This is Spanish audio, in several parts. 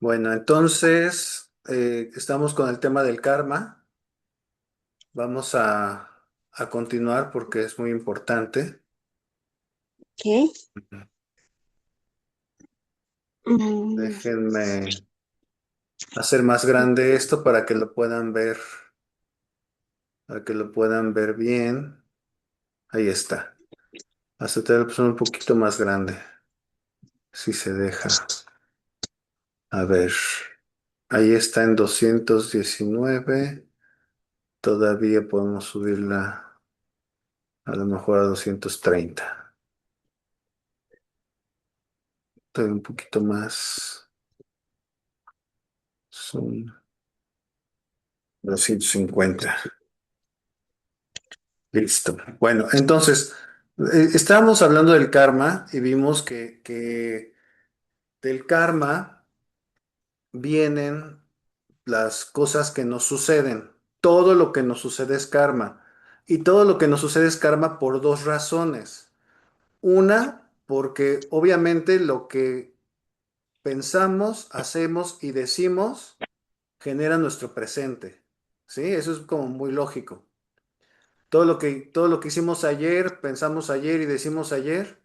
Bueno, entonces estamos con el tema del karma. Vamos a continuar porque es muy importante. ¿Qué? Mm, Déjenme hacer más grande esto para que lo puedan ver bien. Ahí está. Hasta te lo puse un poquito más grande, si se deja. A ver, ahí está en 219. Todavía podemos subirla a lo mejor a 230. Todavía un poquito más. Son 250. Listo. Bueno, entonces, estábamos hablando del karma y vimos que del karma vienen las cosas que nos suceden. Todo lo que nos sucede es karma. Y todo lo que nos sucede es karma por dos razones. Una, porque obviamente lo que pensamos, hacemos y decimos genera nuestro presente. ¿Sí? Eso es como muy lógico. Todo lo que hicimos ayer, pensamos ayer y decimos ayer,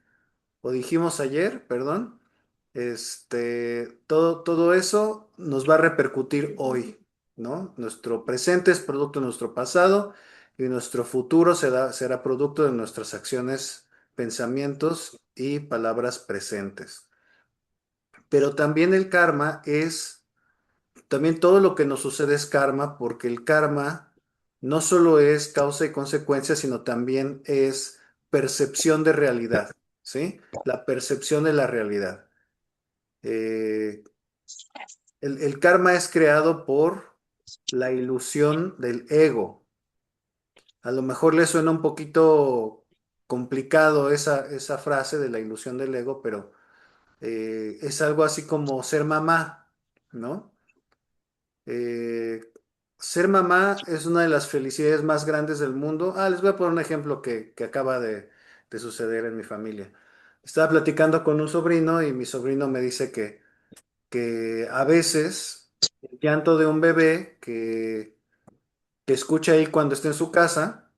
o dijimos ayer, perdón, todo eso nos va a repercutir hoy, ¿no? Nuestro presente es producto de nuestro pasado y nuestro futuro será producto de nuestras acciones, pensamientos y palabras presentes. Pero también el karma también todo lo que nos sucede es karma, porque el karma no solo es causa y consecuencia, sino también es percepción de realidad, ¿sí? La percepción de la realidad. Eh, el karma es creado por la ilusión del ego. A lo mejor le suena un poquito complicado esa frase de la ilusión del ego, pero es algo así como ser mamá, ¿no? Eh, Ser mamá es una de las felicidades más grandes del mundo. Les voy a poner un ejemplo que acaba de suceder en mi familia. Estaba platicando con un sobrino y mi sobrino me dice que a veces el llanto de un bebé que escucha ahí cuando está en su casa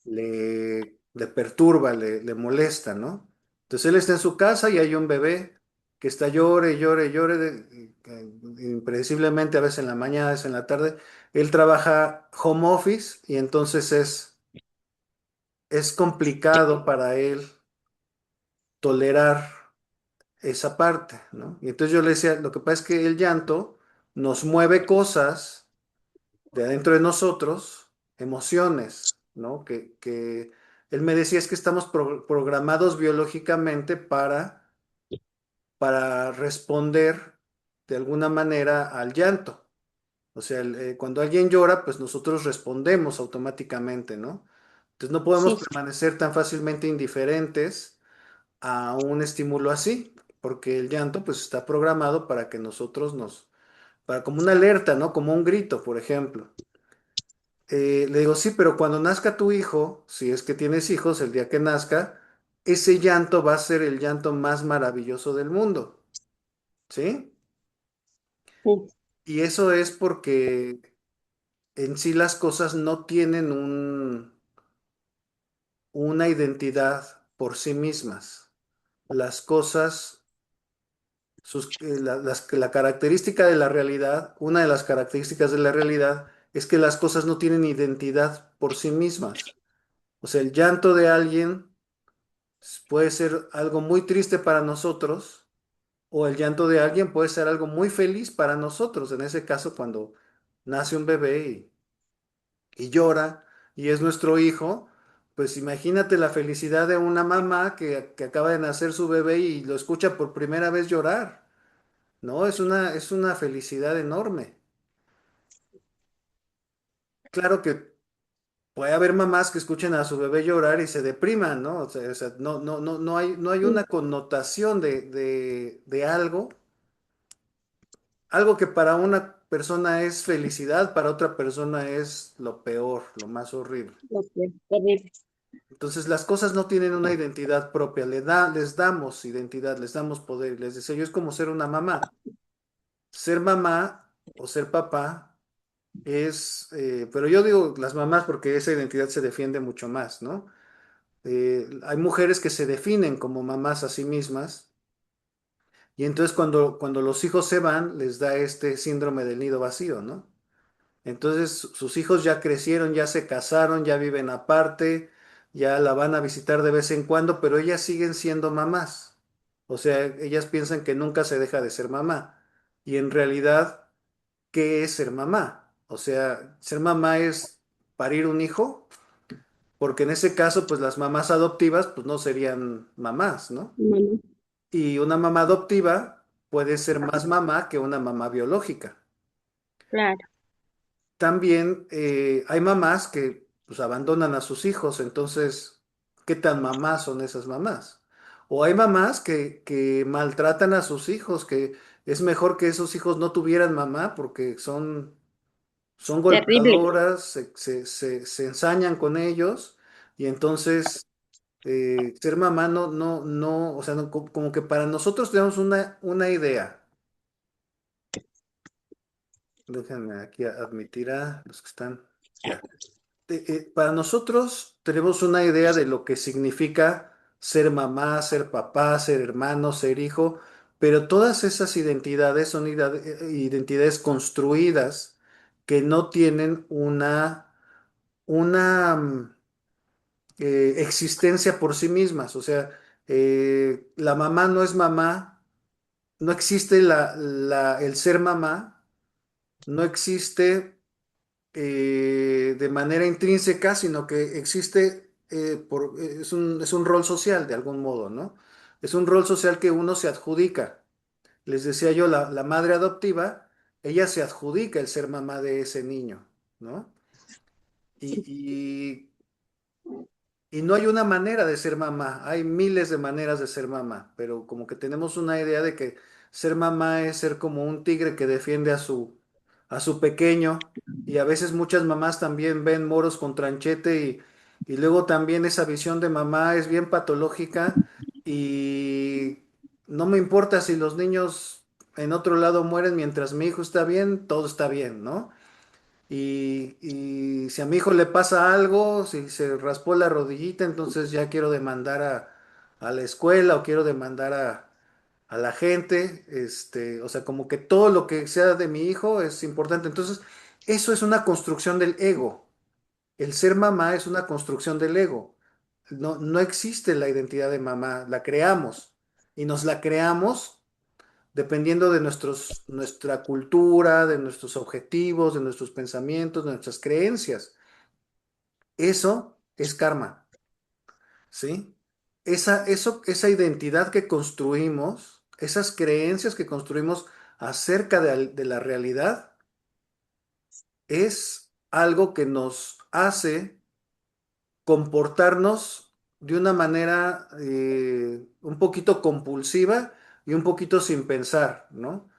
le perturba, le molesta, ¿no? Entonces él está en su casa y hay un bebé que está llore, llore, llore, impredeciblemente, a veces en la mañana, a veces en la tarde. Él trabaja home office y entonces es complicado para él tolerar esa parte, ¿no? Y entonces yo le decía, lo que pasa es que el llanto nos mueve cosas de adentro de nosotros, emociones, ¿no? Que él me decía es que estamos programados biológicamente para responder de alguna manera al llanto. O sea, cuando alguien llora, pues nosotros respondemos automáticamente, ¿no? Entonces no podemos sí, permanecer tan fácilmente indiferentes a un estímulo así, porque el llanto pues está programado para que para como una alerta, ¿no? Como un grito, por ejemplo. Le digo, sí, pero cuando nazca tu hijo, si es que tienes hijos, el día que nazca, ese llanto va a ser el llanto más maravilloso del mundo, ¿sí? sí, Y eso es porque en sí las cosas no tienen una identidad por sí mismas. Las cosas, la característica de la realidad, una de las características de la realidad es que las cosas no tienen identidad por sí mismas. O sea, el llanto de alguien puede ser algo muy triste para nosotros o el llanto de alguien puede ser algo muy feliz para nosotros. En ese caso, cuando nace un bebé y llora y es nuestro hijo, pues imagínate la felicidad de una mamá que acaba de nacer su bebé y lo escucha por primera vez llorar, ¿no? Es una felicidad enorme. Claro que puede haber mamás que escuchen a su bebé llorar y se depriman, ¿no? O sea, no hay una sí, connotación de algo que para una persona es felicidad, para otra persona es lo peor, lo más horrible. terrible. Entonces las cosas no tienen una identidad propia, les damos identidad, les damos poder. Les decía yo, es como ser una mamá. ser mamá o ser papá es, pero yo digo las mamás porque esa identidad se defiende mucho más, ¿no? Hay mujeres que se definen como mamás a sí mismas y entonces cuando los hijos se van les da este síndrome del nido vacío, ¿no? Entonces sus hijos ya crecieron, ya se casaron, ya viven aparte, ya la van a visitar de vez en cuando, pero ellas siguen siendo mamás. O sea, ellas piensan que nunca se deja de ser mamá. Y en realidad, ¿qué es ser mamá? O sea, ser mamá es parir un hijo, porque en ese caso, pues las mamás adoptivas, pues no serían mamás, ¿no? Mamá, Y una mamá adoptiva puede ser más mamá que una mamá biológica. claro, También hay mamás que pues abandonan a sus hijos, entonces, ¿qué tan mamás son esas mamás? O hay mamás que maltratan a sus hijos, que es mejor que esos hijos no tuvieran mamá porque son terrible. golpeadoras, se ensañan con ellos y entonces ser mamá no, o sea, como que para nosotros tenemos una idea. Déjenme aquí admitir a los que están ya. Para nosotros tenemos una idea de lo que significa ser mamá, ser papá, ser hermano, ser hijo, pero todas esas identidades son identidades construidas que no tienen una existencia por sí mismas. O sea, la mamá no es mamá, no existe el ser mamá, no existe de manera intrínseca, sino que existe es un rol social de algún modo, ¿no? Es un rol social que uno se adjudica. Les decía yo, la madre adoptiva, ella se adjudica el ser mamá de ese niño, ¿no? Y, y no hay una manera de ser mamá, hay miles de maneras de ser mamá, pero como que tenemos una idea de que ser mamá es ser como un tigre que defiende a su pequeño, y a veces muchas mamás también ven moros con tranchete y luego también esa visión de mamá es bien patológica y no me importa si los niños en otro lado mueren mientras mi hijo está bien, todo está bien, ¿no? Y si a mi hijo le pasa algo, si se raspó la rodillita, entonces ya quiero demandar a la escuela o quiero demandar a la gente. O sea, como que todo lo que sea de mi hijo es importante. Entonces, eso es una construcción del ego. El ser mamá es una construcción del ego. No existe la identidad de mamá, la creamos. Y nos la creamos dependiendo de nuestra cultura, de nuestros objetivos, de nuestros pensamientos, de nuestras creencias. Eso es karma, ¿sí? Esa identidad que construimos, esas creencias que construimos acerca de la realidad, es algo que nos hace comportarnos de una manera un poquito compulsiva y un poquito sin pensar, ¿no?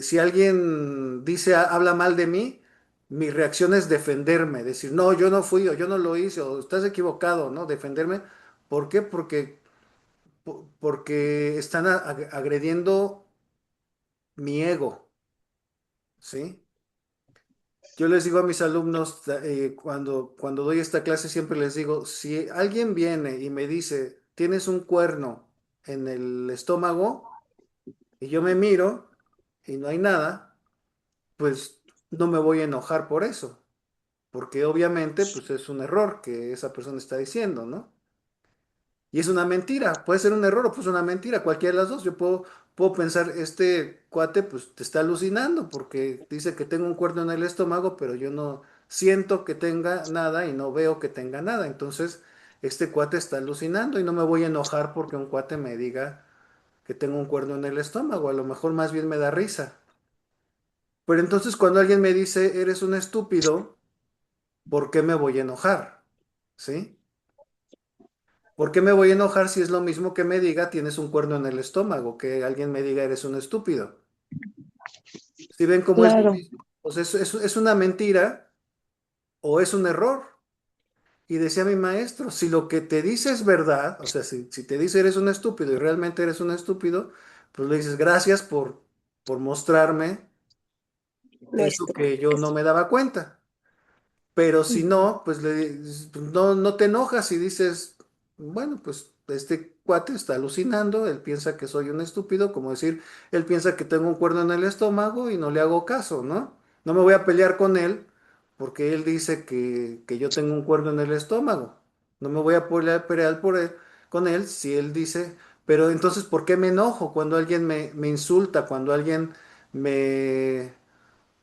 Si alguien habla mal de mí, mi reacción es defenderme, decir, no, yo no fui, o yo no lo hice, o estás equivocado, ¿no? Defenderme. ¿Por qué? Porque están agrediendo mi ego, ¿sí? Yo les digo a mis alumnos, cuando doy esta clase, siempre les digo, si alguien viene y me dice, tienes un cuerno en el estómago, y yo me miro y no hay nada, pues no me voy a enojar por eso, porque obviamente pues es un error que esa persona está diciendo, ¿no? Y es una mentira, puede ser un error o pues una mentira, cualquiera de las dos. Yo puedo pensar, este cuate pues te está alucinando porque dice que tengo un cuerno en el estómago, pero yo no siento que tenga nada y no veo que tenga nada. Entonces, este cuate está alucinando y no me voy a enojar porque un cuate me diga que tengo un cuerno en el estómago. A lo mejor más bien me da risa. Pero entonces cuando alguien me dice, eres un estúpido, ¿por qué me voy a enojar? ¿Sí? ¿Por qué me voy a enojar si es lo mismo que me diga tienes un cuerno en el estómago? Que alguien me diga eres un estúpido. Si ven cómo es lo Claro, mismo. O sea, es una mentira o es un error. Y decía mi maestro, si lo que te dice es verdad, o sea, si te dice eres un estúpido y realmente eres un estúpido, pues le dices gracias por por mostrarme eso Muestra. que yo no me daba cuenta. Pero si Ujú. no, pues no, no te enojas y dices, bueno, pues este cuate está alucinando, él piensa que soy un estúpido, como decir, él piensa que tengo un cuerno en el estómago y no le hago caso, ¿no? No me voy a pelear con él porque él dice que yo tengo un cuerno en el estómago. No me voy a pelear con él si él dice, pero entonces, ¿por qué me enojo cuando alguien me insulta, cuando alguien me,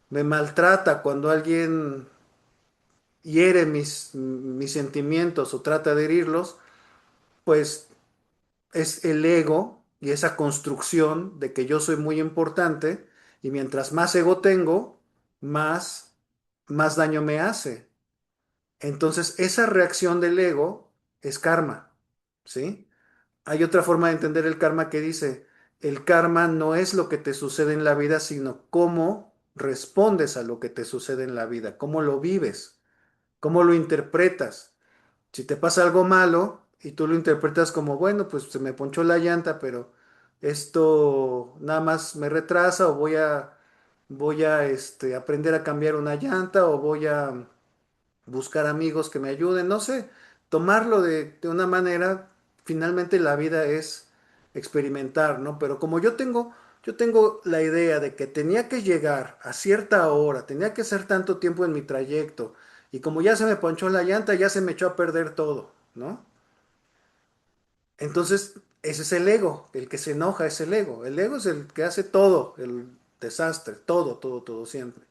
me maltrata, cuando alguien hiere mis sentimientos o trata de herirlos, pues es el ego y esa construcción de que yo soy muy importante y mientras más ego tengo, más, más daño me hace. Entonces, esa reacción del ego es karma, ¿sí? Hay otra forma de entender el karma que dice, el karma no es lo que te sucede en la vida, sino cómo respondes a lo que te sucede en la vida, cómo lo vives, cómo lo interpretas. Si te pasa algo malo y tú lo interpretas como, bueno, pues se me ponchó la llanta, pero esto nada más me retrasa o voy a aprender a cambiar una llanta o voy a buscar amigos que me ayuden, no sé, tomarlo de una manera, finalmente la vida es experimentar, ¿no? Pero como yo tengo la idea de que tenía que llegar a cierta hora, tenía que ser tanto tiempo en mi trayecto, y como ya se me ponchó la llanta, ya se me echó a perder todo, ¿no? Entonces, ese es el ego, el que se enoja es el ego. El ego es el que hace todo, el desastre, todo, todo, todo, siempre.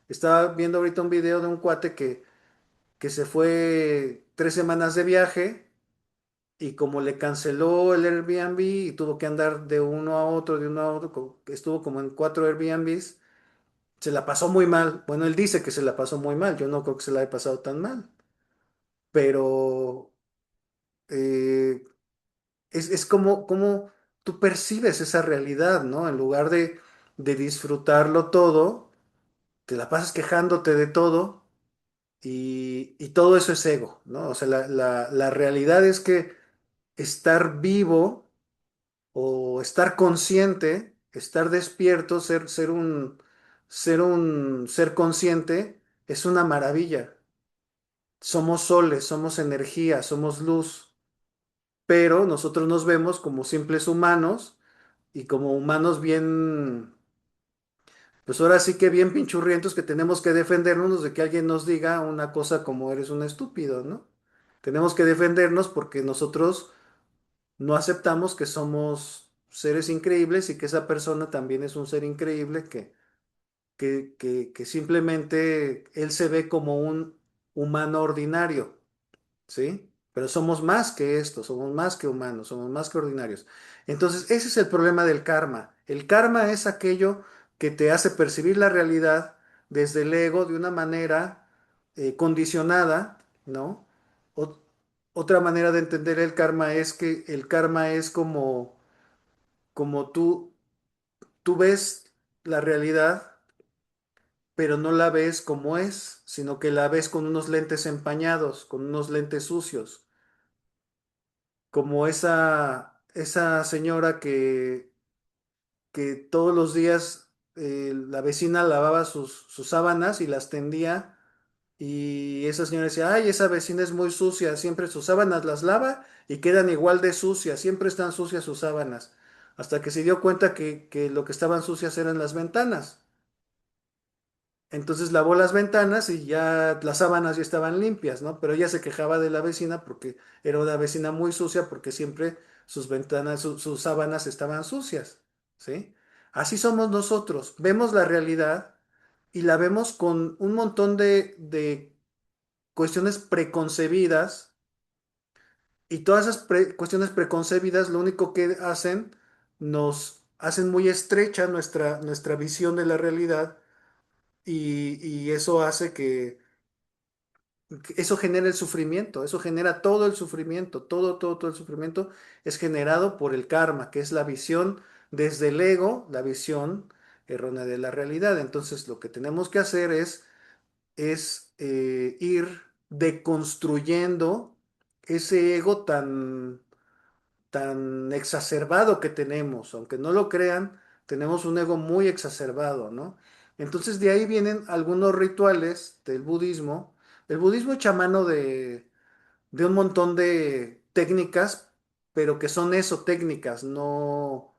Estaba viendo ahorita un video de un cuate que se fue 3 semanas de viaje y como le canceló el Airbnb y tuvo que andar de uno a otro, de uno a otro, estuvo como en 4 Airbnbs, se la pasó muy mal. Bueno, él dice que se la pasó muy mal, yo no creo que se la haya pasado tan mal, pero eh, es como tú percibes esa realidad, ¿no? En lugar de disfrutarlo todo, te la pasas quejándote de todo. Y todo eso es ego, ¿no? O sea, la realidad es que estar vivo o estar consciente, estar despierto, ser un ser consciente, es una maravilla. Somos soles, somos energía, somos luz, pero nosotros nos vemos como simples humanos y como humanos bien, pues ahora sí que bien pinchurrientos que tenemos que defendernos de que alguien nos diga una cosa como eres un estúpido, ¿no? Tenemos que defendernos porque nosotros no aceptamos que somos seres increíbles y que esa persona también es un ser increíble que simplemente él se ve como un humano ordinario, ¿sí? Pero somos más que esto, somos más que humanos, somos más que ordinarios. Entonces, ese es el problema del karma. El karma es aquello que te hace percibir la realidad desde el ego de una manera condicionada, ¿no? Ot- Otra manera de entender el karma es que el karma es como tú ves la realidad, pero no la ves como es, sino que la ves con unos lentes empañados, con unos lentes sucios como esa señora que todos los días la vecina lavaba sus sábanas y las tendía y esa señora decía, ay, esa vecina es muy sucia, siempre sus sábanas las lava y quedan igual de sucias, siempre están sucias sus sábanas, hasta que se dio cuenta que lo que estaban sucias eran las ventanas. Entonces lavó las ventanas y ya las sábanas ya estaban limpias, ¿no? Pero ella se quejaba de la vecina porque era una vecina muy sucia porque siempre sus ventanas, sus sábanas estaban sucias, ¿sí? Así somos nosotros. Vemos la realidad y la vemos con un montón de cuestiones preconcebidas y todas esas cuestiones preconcebidas lo único que hacen, nos hacen muy estrecha nuestra visión de la realidad y eso hace que eso genera el sufrimiento, eso genera todo el sufrimiento, todo, todo, todo el sufrimiento es generado por el karma, que es la visión desde el ego, la visión errónea de la realidad. Entonces, lo que tenemos que hacer es ir deconstruyendo ese ego tan exacerbado que tenemos, aunque no lo crean, tenemos un ego muy exacerbado, ¿no? Entonces de ahí vienen algunos rituales del budismo. El budismo echa mano de un montón de técnicas, pero que son eso, técnicas, no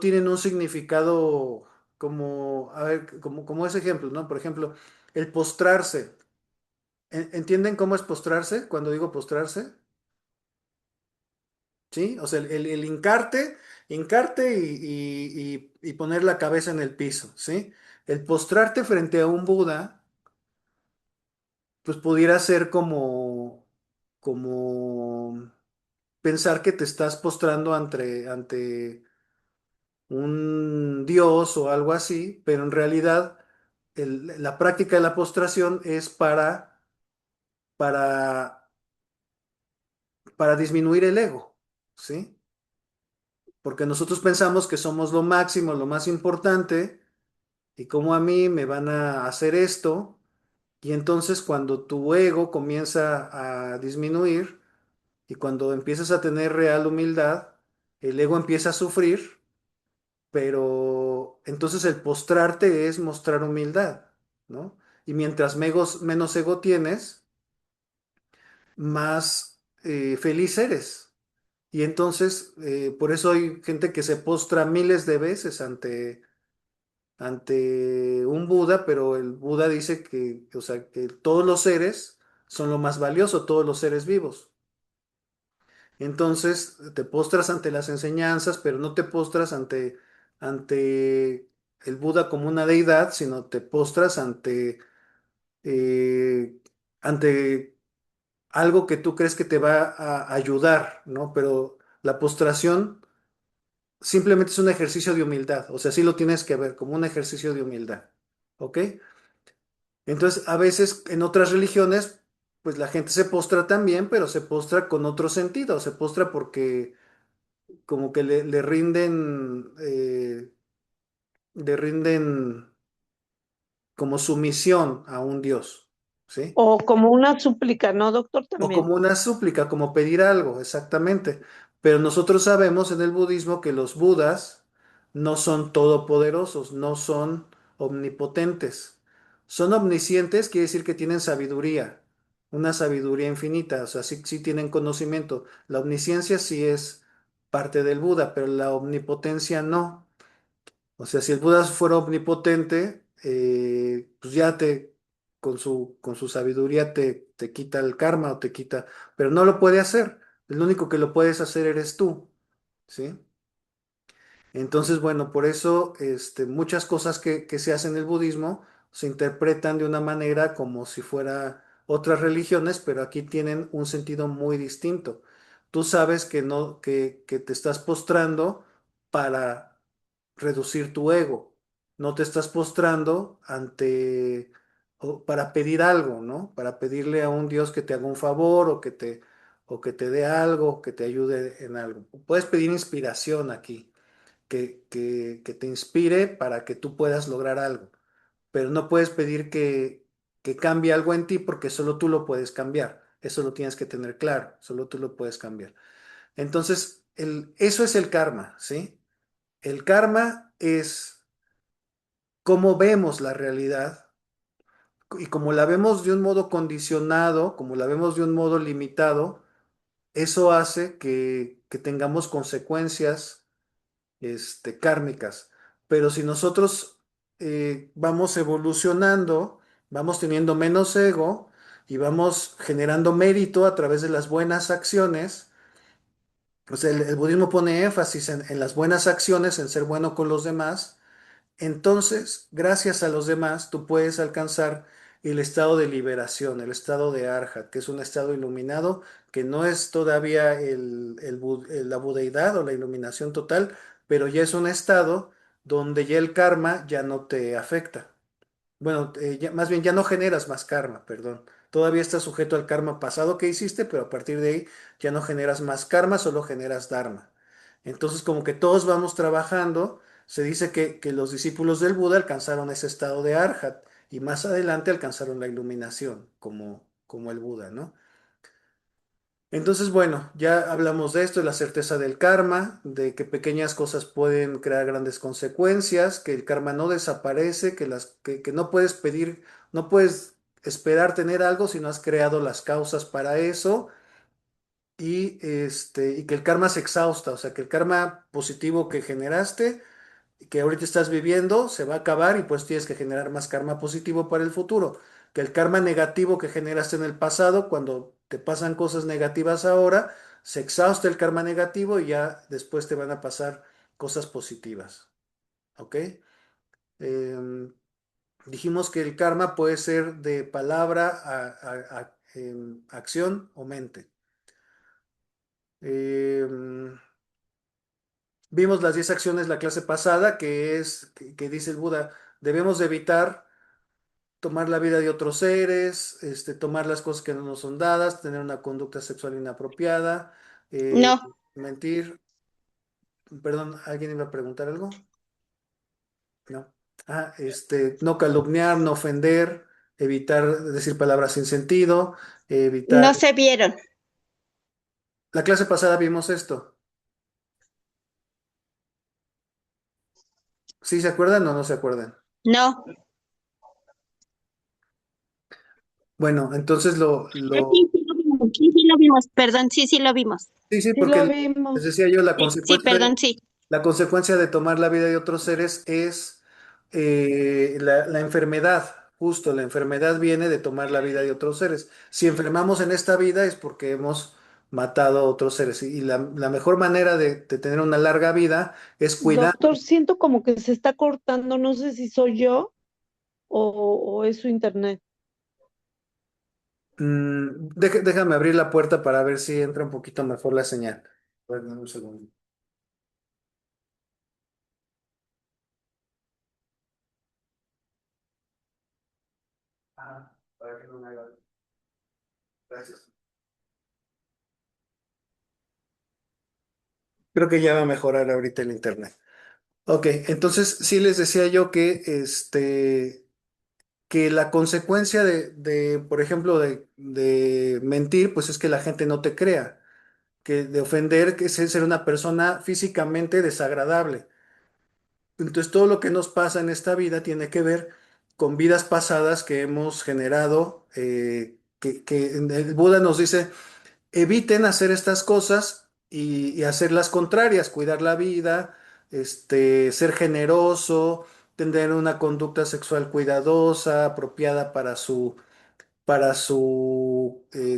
tienen un significado como, a ver, como ese ejemplo, ¿no? Por ejemplo, el postrarse. ¿Entienden cómo es postrarse cuando digo postrarse? ¿Sí? O sea, el hincarte y poner la cabeza en el piso, ¿sí? El postrarte frente a un Buda, pues pudiera ser como pensar que te estás postrando ante un dios o algo así, pero en realidad la práctica de la postración es para, para disminuir el ego, ¿sí? Porque nosotros pensamos que somos lo máximo, lo más importante, y como a mí me van a hacer esto, y entonces cuando tu ego comienza a disminuir y cuando empiezas a tener real humildad, el ego empieza a sufrir, pero entonces el postrarte es mostrar humildad, ¿no? Y mientras menos ego tienes, más feliz eres. Y entonces, por eso hay gente que se postra miles de veces ante un Buda, pero el Buda dice que, o sea, que todos los seres son lo más valioso, todos los seres vivos. Entonces, te postras ante las enseñanzas, pero no te postras ante el Buda como una deidad, sino te postras eh, ante algo que tú crees que te va a ayudar, ¿no? Pero la postración simplemente es un ejercicio de humildad, o sea, sí lo tienes que ver como un ejercicio de humildad, ¿ok? Entonces, a veces en otras religiones, pues la gente se postra también, pero se postra con otro sentido, se postra porque como que le rinden como sumisión a un Dios, ¿sí? O como una súplica, ¿no, doctor? O También. como una súplica, como pedir algo, exactamente. Pero nosotros sabemos en el budismo que los budas no son todopoderosos, no son omnipotentes. Son omniscientes, quiere decir que tienen sabiduría, una sabiduría infinita, o sea, sí tienen conocimiento. La omnisciencia sí es parte del Buda, pero la omnipotencia no. O sea, si el Buda fuera omnipotente, pues ya con su sabiduría te quita el karma o te quita, pero no lo puede hacer. El único que lo puedes hacer eres tú, ¿sí? Entonces, bueno, por eso muchas cosas que se hacen en el budismo se interpretan de una manera como si fuera otras religiones, pero aquí tienen un sentido muy distinto. Tú sabes que no, que te estás postrando para reducir tu ego. No te estás postrando o para pedir algo, ¿no? Para pedirle a un Dios que te haga un favor o que te dé algo, que te ayude en algo. Puedes pedir inspiración aquí que te inspire para que tú puedas lograr algo. Pero no puedes pedir que cambie algo en ti porque solo tú lo puedes cambiar. Eso lo tienes que tener claro, solo tú lo puedes cambiar. Entonces, eso es el karma, ¿sí? El karma es cómo vemos la realidad y como la vemos de un modo condicionado, como la vemos de un modo limitado, eso hace que tengamos consecuencias kármicas. Pero si nosotros vamos evolucionando, vamos teniendo menos ego y vamos generando mérito a través de las buenas acciones, pues el budismo pone énfasis en las buenas acciones, en ser bueno con los demás. Entonces, gracias a los demás, tú puedes alcanzar el estado de liberación, el estado de Arhat, que es un estado iluminado, que no es todavía la budeidad o la iluminación total, pero ya es un estado donde ya el karma ya no te afecta. Bueno, más bien ya no generas más karma, perdón. Todavía estás sujeto al karma pasado que hiciste, pero a partir de ahí ya no generas más karma, solo generas dharma. Entonces, como que todos vamos trabajando, se dice que los discípulos del Buda alcanzaron ese estado de Arhat y más adelante alcanzaron la iluminación, como el Buda, ¿no? Entonces, bueno, ya hablamos de esto, de la certeza del karma, de que pequeñas cosas pueden crear grandes consecuencias, que el karma no desaparece, que no puedes pedir, no puedes esperar tener algo si no has creado las causas para eso, y que el karma se exhausta, o sea, que el karma positivo que generaste, que ahorita estás viviendo, se va a acabar y pues tienes que generar más karma positivo para el futuro. Que el karma negativo que generaste en el pasado, cuando te pasan cosas negativas ahora, se exhausta el karma negativo y ya después te van a pasar cosas positivas. ¿Ok? Em, Dijimos que el karma puede ser de palabra acción o mente. Em, Vimos las 10 acciones la clase pasada, que dice el Buda, debemos de evitar tomar la vida de otros seres, tomar las cosas que no nos son dadas, tener una conducta sexual inapropiada, eh, No, mentir. Perdón, ¿alguien iba a preguntar algo? No. No calumniar, no ofender, evitar decir palabras sin sentido, evitar. no se vieron. La clase pasada vimos esto. ¿Sí se acuerdan o no se acuerdan? No. Bueno, entonces Sí, sí lo vimos. Sí, sí lo vimos. Perdón, sí, sí lo vimos. sí, sí, Sí lo porque les vimos. decía yo, Sí, sí, perdón, sí. la consecuencia de tomar la vida de otros seres es la enfermedad. Justo, la enfermedad viene de tomar la vida de otros seres. Si enfermamos en esta vida es porque hemos matado a otros seres. Y la mejor manera de tener una larga vida es cuidar. Doctor, siento como que se está cortando, no sé si soy yo o es su internet. Déjame abrir la puerta para ver si entra un poquito mejor la señal. Bueno, un segundo. Para que no me haga- Gracias. Creo que ya va a mejorar ahorita el internet. Ok, entonces sí les decía yo que la consecuencia por ejemplo, de mentir, pues es que la gente no te crea, que de ofender, que es ser una persona físicamente desagradable. Entonces todo lo que nos pasa en esta vida tiene que ver con vidas pasadas que hemos generado, que el Buda nos dice eviten hacer estas cosas y hacer las contrarias, cuidar la vida, ser generoso, tener una conducta sexual cuidadosa, apropiada para su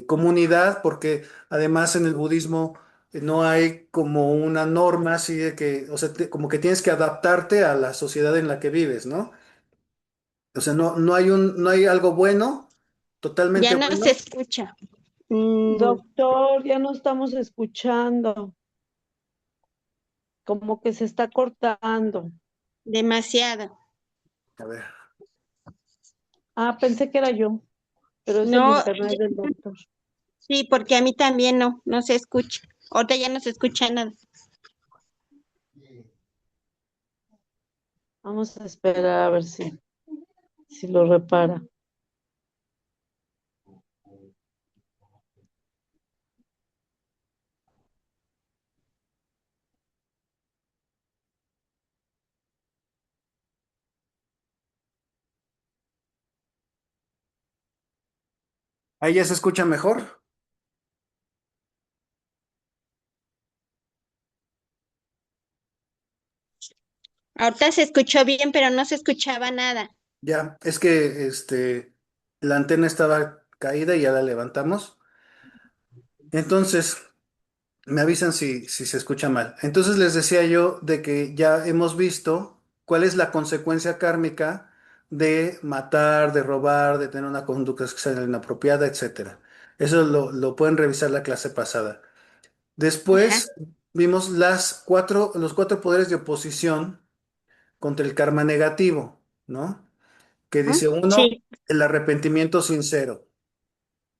comunidad, porque además en el budismo no hay como una norma así de que, o sea, como que tienes que adaptarte a la sociedad en la que vives, ¿no? O sea, no hay algo bueno, Ya totalmente no se bueno. escucha. Mm, Doctor, ya no estamos escuchando, como que se está cortando. demasiado. A ver. Ah, pensé que era yo, pero es el No, internet del doctor. sí, porque a mí también no se escucha. Ahorita ya no se escucha nada. Vamos a esperar a ver si lo repara. ¿Ahí ya se escucha mejor? Ahorita se escuchó bien, pero no se escuchaba nada. Ya, es que la antena estaba caída y ya la levantamos. Entonces, me avisan si se escucha mal. Entonces les decía yo de que ya hemos visto cuál es la consecuencia kármica de matar, de robar, de tener una conducta sexual inapropiada, etcétera. Eso lo pueden revisar la clase pasada. Ajá. Después vimos los cuatro poderes de oposición contra el karma negativo, ¿no? Que ¿Mm? dice uno, Sí, el arrepentimiento sincero.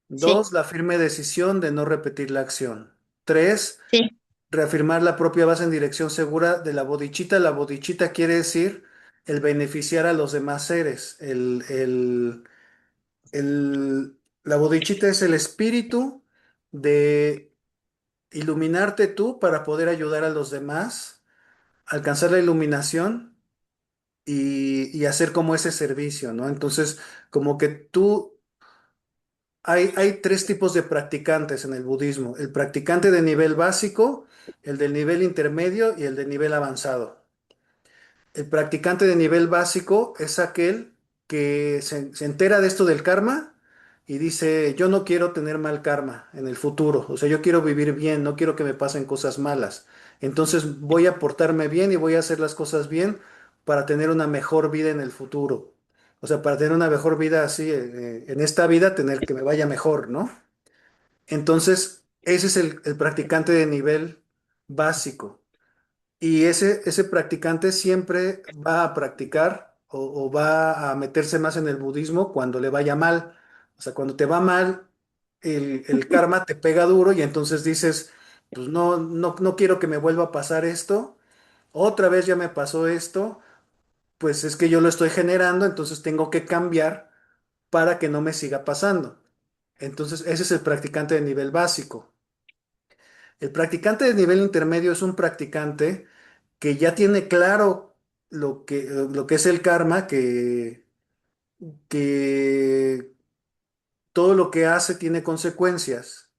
sí, Dos, la firme decisión de no repetir la acción. Tres, sí. reafirmar la propia base en dirección segura de la bodichita. La bodichita quiere decir el beneficiar a los demás seres. La bodichita es el espíritu de iluminarte tú para poder ayudar a los demás, alcanzar la iluminación y hacer como ese servicio, ¿no? Entonces, como que tú, hay tres tipos de practicantes en el budismo: el practicante de nivel básico, el del nivel intermedio y el de nivel avanzado. El practicante de nivel básico es aquel que se entera de esto del karma y dice, yo no quiero tener mal karma en el futuro, o sea, yo quiero vivir bien, no quiero que me pasen cosas malas. Entonces voy a portarme bien y voy a hacer las cosas bien para tener una mejor vida en el futuro. O sea, para tener una mejor vida así, en esta vida, tener que me vaya mejor, ¿no? Entonces, ese es el practicante de nivel básico. Y ese practicante siempre va a practicar o va a meterse más en el budismo cuando le vaya mal. O sea, cuando te va mal, el karma te pega duro y entonces dices, pues no, no, no quiero que me vuelva a pasar esto. Otra vez ya me pasó esto, pues es que yo lo estoy generando, entonces tengo que cambiar para que no me siga pasando. Entonces, ese es el practicante de nivel básico. El practicante de nivel intermedio es un practicante que ya tiene claro lo que es el karma, que todo lo que hace tiene consecuencias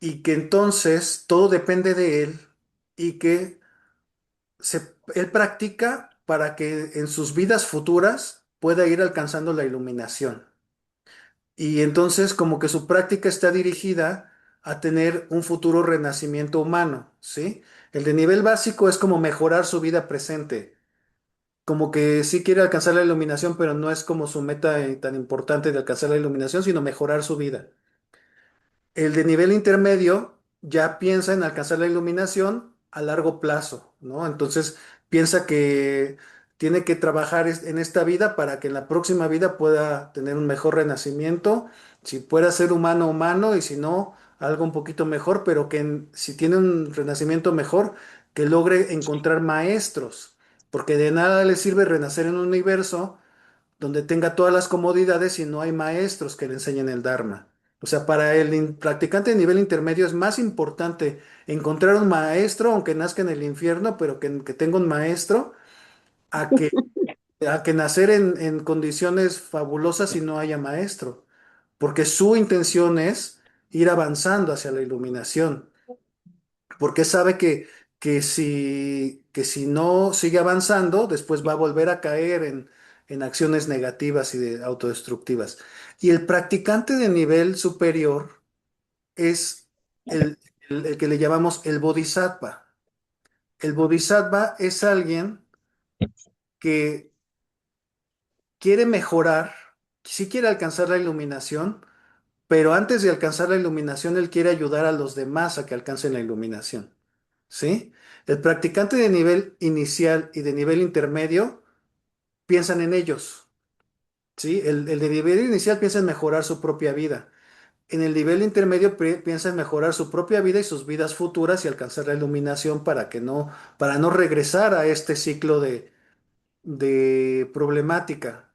y que entonces todo depende de él y que él practica para que en sus vidas futuras pueda ir alcanzando la iluminación. Y entonces como que su práctica está dirigida a tener un futuro renacimiento humano, ¿sí? El de nivel básico es como mejorar su vida presente, como que sí quiere alcanzar la iluminación, pero no es como su meta tan importante de alcanzar la iluminación, sino mejorar su vida. El de nivel intermedio ya piensa en alcanzar la iluminación a largo plazo, ¿no? Entonces piensa que tiene que trabajar en esta vida para que en la próxima vida pueda tener un mejor renacimiento, si pueda ser humano, humano, y si no, algo un poquito mejor, pero que si tiene un renacimiento mejor, que logre encontrar maestros, porque de nada le sirve renacer en un universo donde tenga todas las comodidades y no hay maestros que le enseñen el Dharma. O sea, para el practicante de nivel intermedio es más importante encontrar un maestro, aunque nazca en el infierno, pero que tenga un maestro, a que nacer en condiciones fabulosas y no haya maestro. Porque su intención es ir avanzando hacia la iluminación porque sabe que si no sigue avanzando, después va a volver a caer en acciones negativas y autodestructivas. Y el practicante de nivel superior es el, el que le llamamos el bodhisattva. El bodhisattva es alguien que quiere mejorar, sí quiere alcanzar la iluminación, pero antes de alcanzar la iluminación, él quiere ayudar a los demás a que alcancen la iluminación. ¿Sí? El practicante de nivel inicial y de nivel intermedio piensan en ellos, ¿sí? El de nivel inicial piensa en mejorar su propia vida. En el nivel intermedio piensa en mejorar su propia vida y sus vidas futuras y alcanzar la iluminación para no regresar a este ciclo de problemática.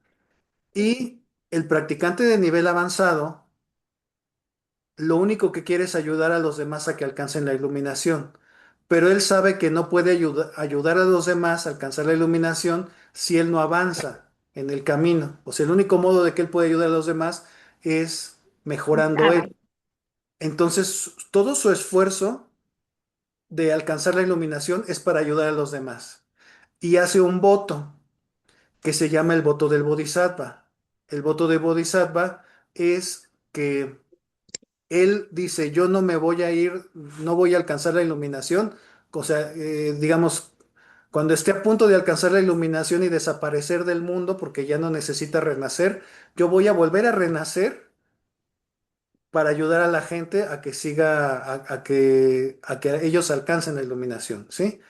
Y el practicante de nivel avanzado lo único que quiere es ayudar a los demás a que alcancen la iluminación, pero él sabe que no puede ayudar a los demás a alcanzar la iluminación si él no avanza en el camino. O sea, el único modo de que él puede ayudar a los demás es mejorando él. Entonces, todo su esfuerzo de alcanzar la iluminación es para ayudar a los demás. Y hace un voto que se llama el voto del Bodhisattva. El voto de Bodhisattva es que él dice, yo no me voy a ir, no voy a alcanzar la iluminación. O sea, digamos, cuando esté a punto de alcanzar la iluminación y desaparecer del mundo porque ya no necesita renacer, yo voy a volver a renacer para ayudar a la gente a que siga, a que ellos alcancen la iluminación, ¿sí?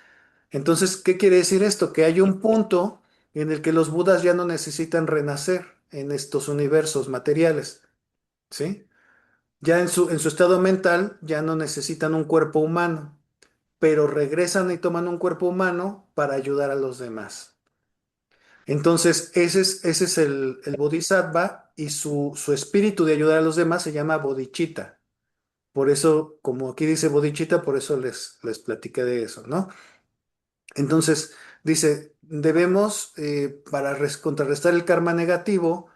Entonces, ¿qué quiere decir esto? Que hay un punto en el que los budas ya no necesitan renacer en estos universos materiales, ¿sí? Ya en su estado mental ya no necesitan un cuerpo humano, pero regresan y toman un cuerpo humano para ayudar a los demás. Entonces, ese es el Bodhisattva y su espíritu de ayudar a los demás se llama bodhicitta. Por eso, como aquí dice bodichita, por eso les platiqué de eso, ¿no? Entonces, dice, debemos, para contrarrestar el karma negativo,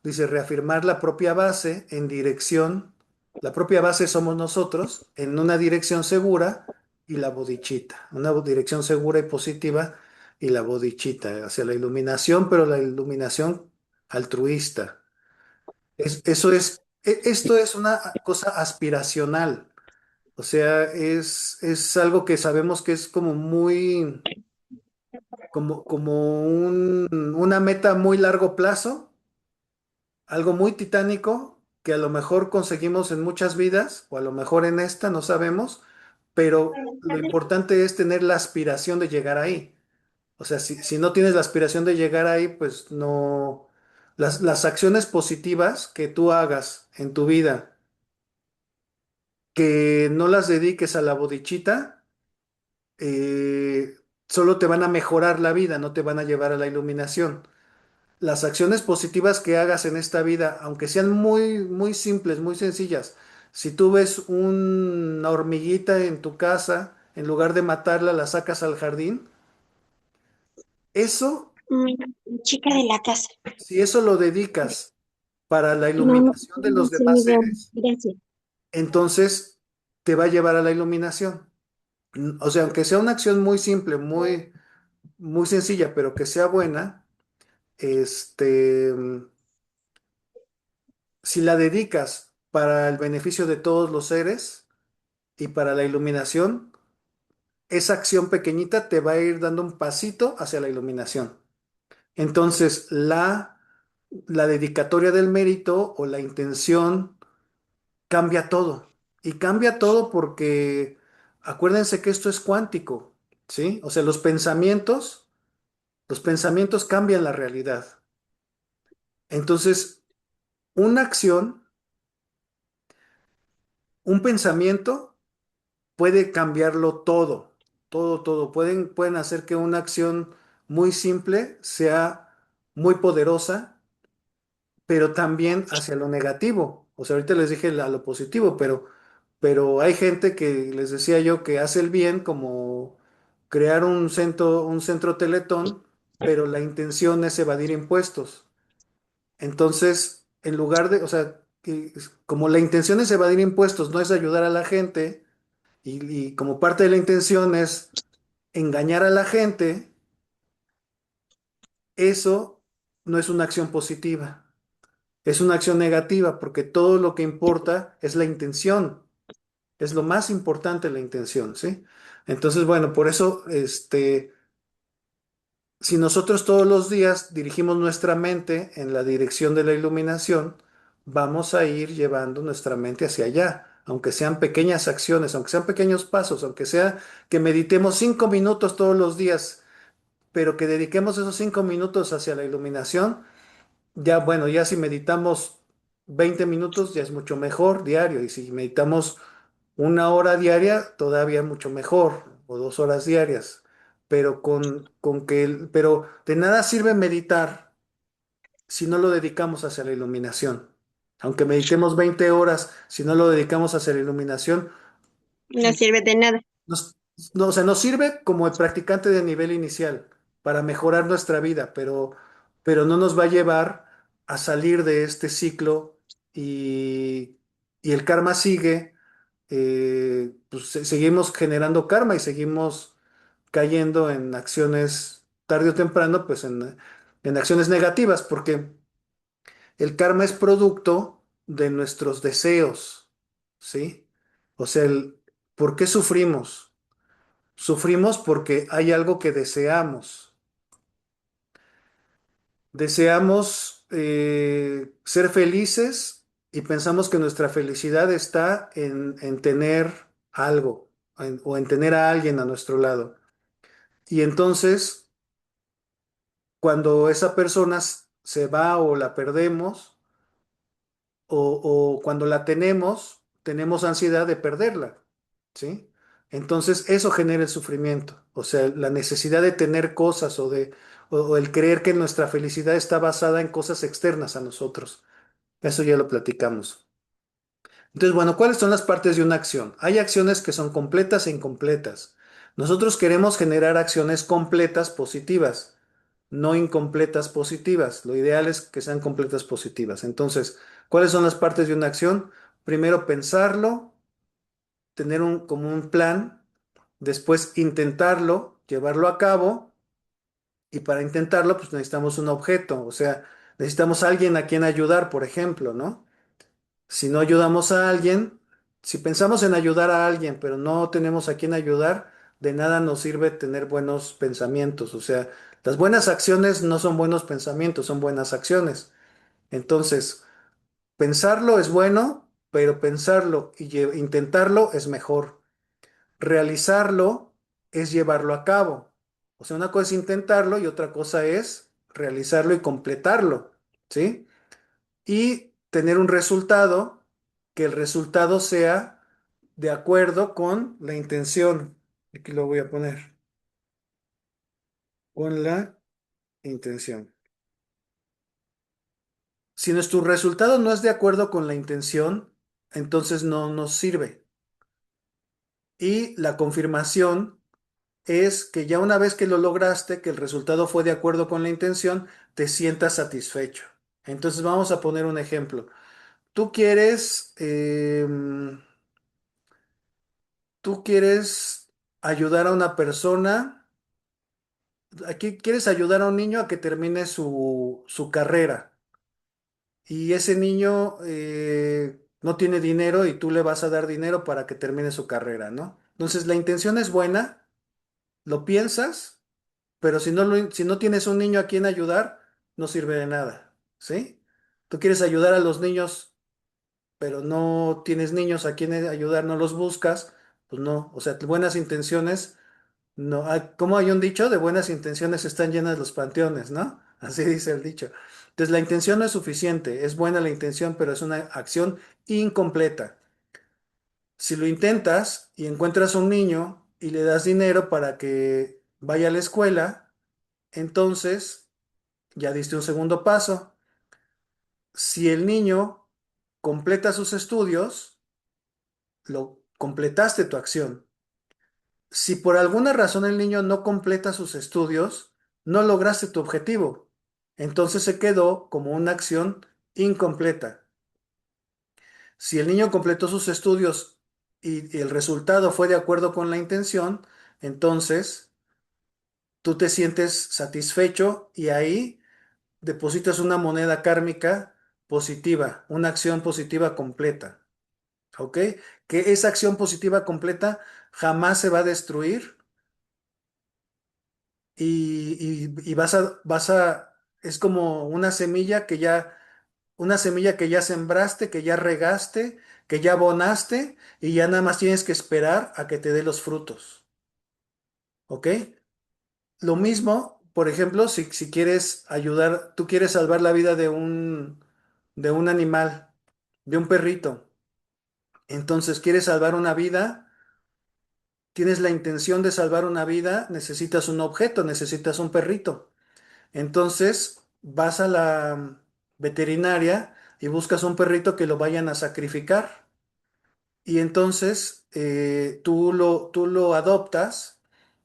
dice, reafirmar la propia base en dirección, la propia base somos nosotros, en una dirección segura y la bodichita, una dirección segura y positiva y la bodichita, hacia la iluminación, pero la iluminación altruista. Esto es una cosa aspiracional, o sea, es algo que sabemos que es como muy como una meta muy largo plazo, algo muy titánico que a lo mejor conseguimos en muchas vidas o a lo mejor en esta, no sabemos, pero lo importante es tener la aspiración de llegar ahí. O sea, si no tienes la aspiración de llegar ahí, pues no, las acciones positivas que tú hagas en tu vida, que no las dediques a la bodichita, eh, solo te van a mejorar la vida, no te van a llevar a la iluminación. Las acciones positivas que hagas en esta vida, aunque sean muy simples, muy sencillas, si tú ves una hormiguita en tu casa, en lugar de matarla, la sacas al jardín, eso, Chica de la casa. si eso lo dedicas para la No, no, iluminación de no los sé ni demás de dónde. seres, Gracias. entonces te va a llevar a la iluminación. O sea, aunque sea una acción muy simple, muy sencilla, pero que sea buena, este, si la dedicas para el beneficio de todos los seres y para la iluminación, esa acción pequeñita te va a ir dando un pasito hacia la iluminación. Entonces, la dedicatoria del mérito o la intención cambia todo. Y cambia todo porque acuérdense que esto es cuántico, ¿sí? O sea, los pensamientos cambian la realidad. Entonces, una acción, un pensamiento puede cambiarlo todo, todo. Pueden hacer que una acción muy simple sea muy poderosa, pero también hacia lo negativo. O sea, ahorita les dije a lo positivo, pero hay gente que les decía yo que hace el bien como crear un centro Teletón, pero la intención es evadir impuestos. Entonces, en lugar de, o sea, como la intención es evadir impuestos, no es ayudar a la gente, y como parte de la intención es engañar a la gente, eso no es una acción positiva, es una acción negativa, porque todo lo que importa es la intención, es lo más importante la intención, ¿sí? Entonces, bueno, por eso, si nosotros todos los días dirigimos nuestra mente en la dirección de la iluminación, vamos a ir llevando nuestra mente hacia allá, aunque sean pequeñas acciones, aunque sean pequeños pasos, aunque sea que meditemos 5 minutos todos los días, pero que dediquemos esos 5 minutos hacia la iluminación, ya bueno, ya si meditamos 20 minutos ya es mucho mejor diario, y si meditamos 1 hora diaria, todavía mucho mejor, o 2 horas diarias. Pero de nada sirve meditar si no lo dedicamos hacia la iluminación. Aunque meditemos 20 horas, si no lo dedicamos hacia la iluminación, No sirve de nada. nos, no, o sea, nos sirve como el practicante de nivel inicial para mejorar nuestra vida, pero no nos va a llevar a salir de este ciclo, y el karma sigue, pues seguimos generando karma y seguimos cayendo en acciones tarde o temprano, pues en acciones negativas, porque el karma es producto de nuestros deseos, ¿sí? O sea, ¿por qué sufrimos? Sufrimos porque hay algo que deseamos. Deseamos ser felices y pensamos que nuestra felicidad está en tener algo o en tener a alguien a nuestro lado. Y entonces, cuando esa persona se va o la perdemos, o cuando la tenemos ansiedad de perderla, ¿sí? Entonces eso genera el sufrimiento, o sea, la necesidad de tener cosas o el creer que nuestra felicidad está basada en cosas externas a nosotros. Eso ya lo platicamos. Entonces, bueno, ¿cuáles son las partes de una acción? Hay acciones que son completas e incompletas. Nosotros queremos generar acciones completas positivas, no incompletas positivas. Lo ideal es que sean completas positivas. Entonces, ¿cuáles son las partes de una acción? Primero pensarlo, tener como un plan, después intentarlo, llevarlo a cabo, y para intentarlo, pues necesitamos un objeto, o sea, necesitamos alguien a quien ayudar, por ejemplo, ¿no? Si no ayudamos a alguien, si pensamos en ayudar a alguien, pero no tenemos a quien ayudar, de nada nos sirve tener buenos pensamientos. O sea, las buenas acciones no son buenos pensamientos, son buenas acciones. Entonces, pensarlo es bueno, pero pensarlo y intentarlo es mejor. Realizarlo es llevarlo a cabo. O sea, una cosa es intentarlo y otra cosa es realizarlo y completarlo, ¿sí? Y tener un resultado, que el resultado sea de acuerdo con la intención. Aquí lo voy a poner, con la intención. Si nuestro resultado no es de acuerdo con la intención, entonces no nos sirve. Y la confirmación es que ya una vez que lo lograste, que el resultado fue de acuerdo con la intención, te sientas satisfecho. Entonces vamos a poner un ejemplo. Tú quieres, tú quieres ayudar a una persona, aquí quieres ayudar a un niño a que termine su carrera y ese niño no tiene dinero y tú le vas a dar dinero para que termine su carrera, ¿no? Entonces la intención es buena, lo piensas, pero si no tienes un niño a quien ayudar, no sirve de nada, ¿sí? Tú quieres ayudar a los niños, pero no tienes niños a quien ayudar, no los buscas, pues no, o sea, buenas intenciones, no, como hay un dicho, de buenas intenciones están llenas los panteones, ¿no? Así dice el dicho. Entonces la intención no es suficiente, es buena la intención, pero es una acción incompleta. Si lo intentas y encuentras a un niño y le das dinero para que vaya a la escuela, entonces ya diste un segundo paso. Si el niño completa sus estudios, lo completaste tu acción. Si por alguna razón el niño no completa sus estudios, no lograste tu objetivo. Entonces se quedó como una acción incompleta. Si el niño completó sus estudios y el resultado fue de acuerdo con la intención, entonces tú te sientes satisfecho y ahí depositas una moneda kármica positiva, una acción positiva completa. ¿Ok? Que esa acción positiva completa jamás se va a destruir y es como una semilla que ya sembraste, que ya regaste, que ya abonaste y ya nada más tienes que esperar a que te dé los frutos. ¿Ok? Lo mismo, por ejemplo, si quieres ayudar, tú quieres salvar la vida de un animal, de un perrito. Entonces, quieres salvar una vida, tienes la intención de salvar una vida, necesitas un objeto, necesitas un perrito. Entonces, vas a la veterinaria y buscas un perrito que lo vayan a sacrificar. Y entonces tú lo adoptas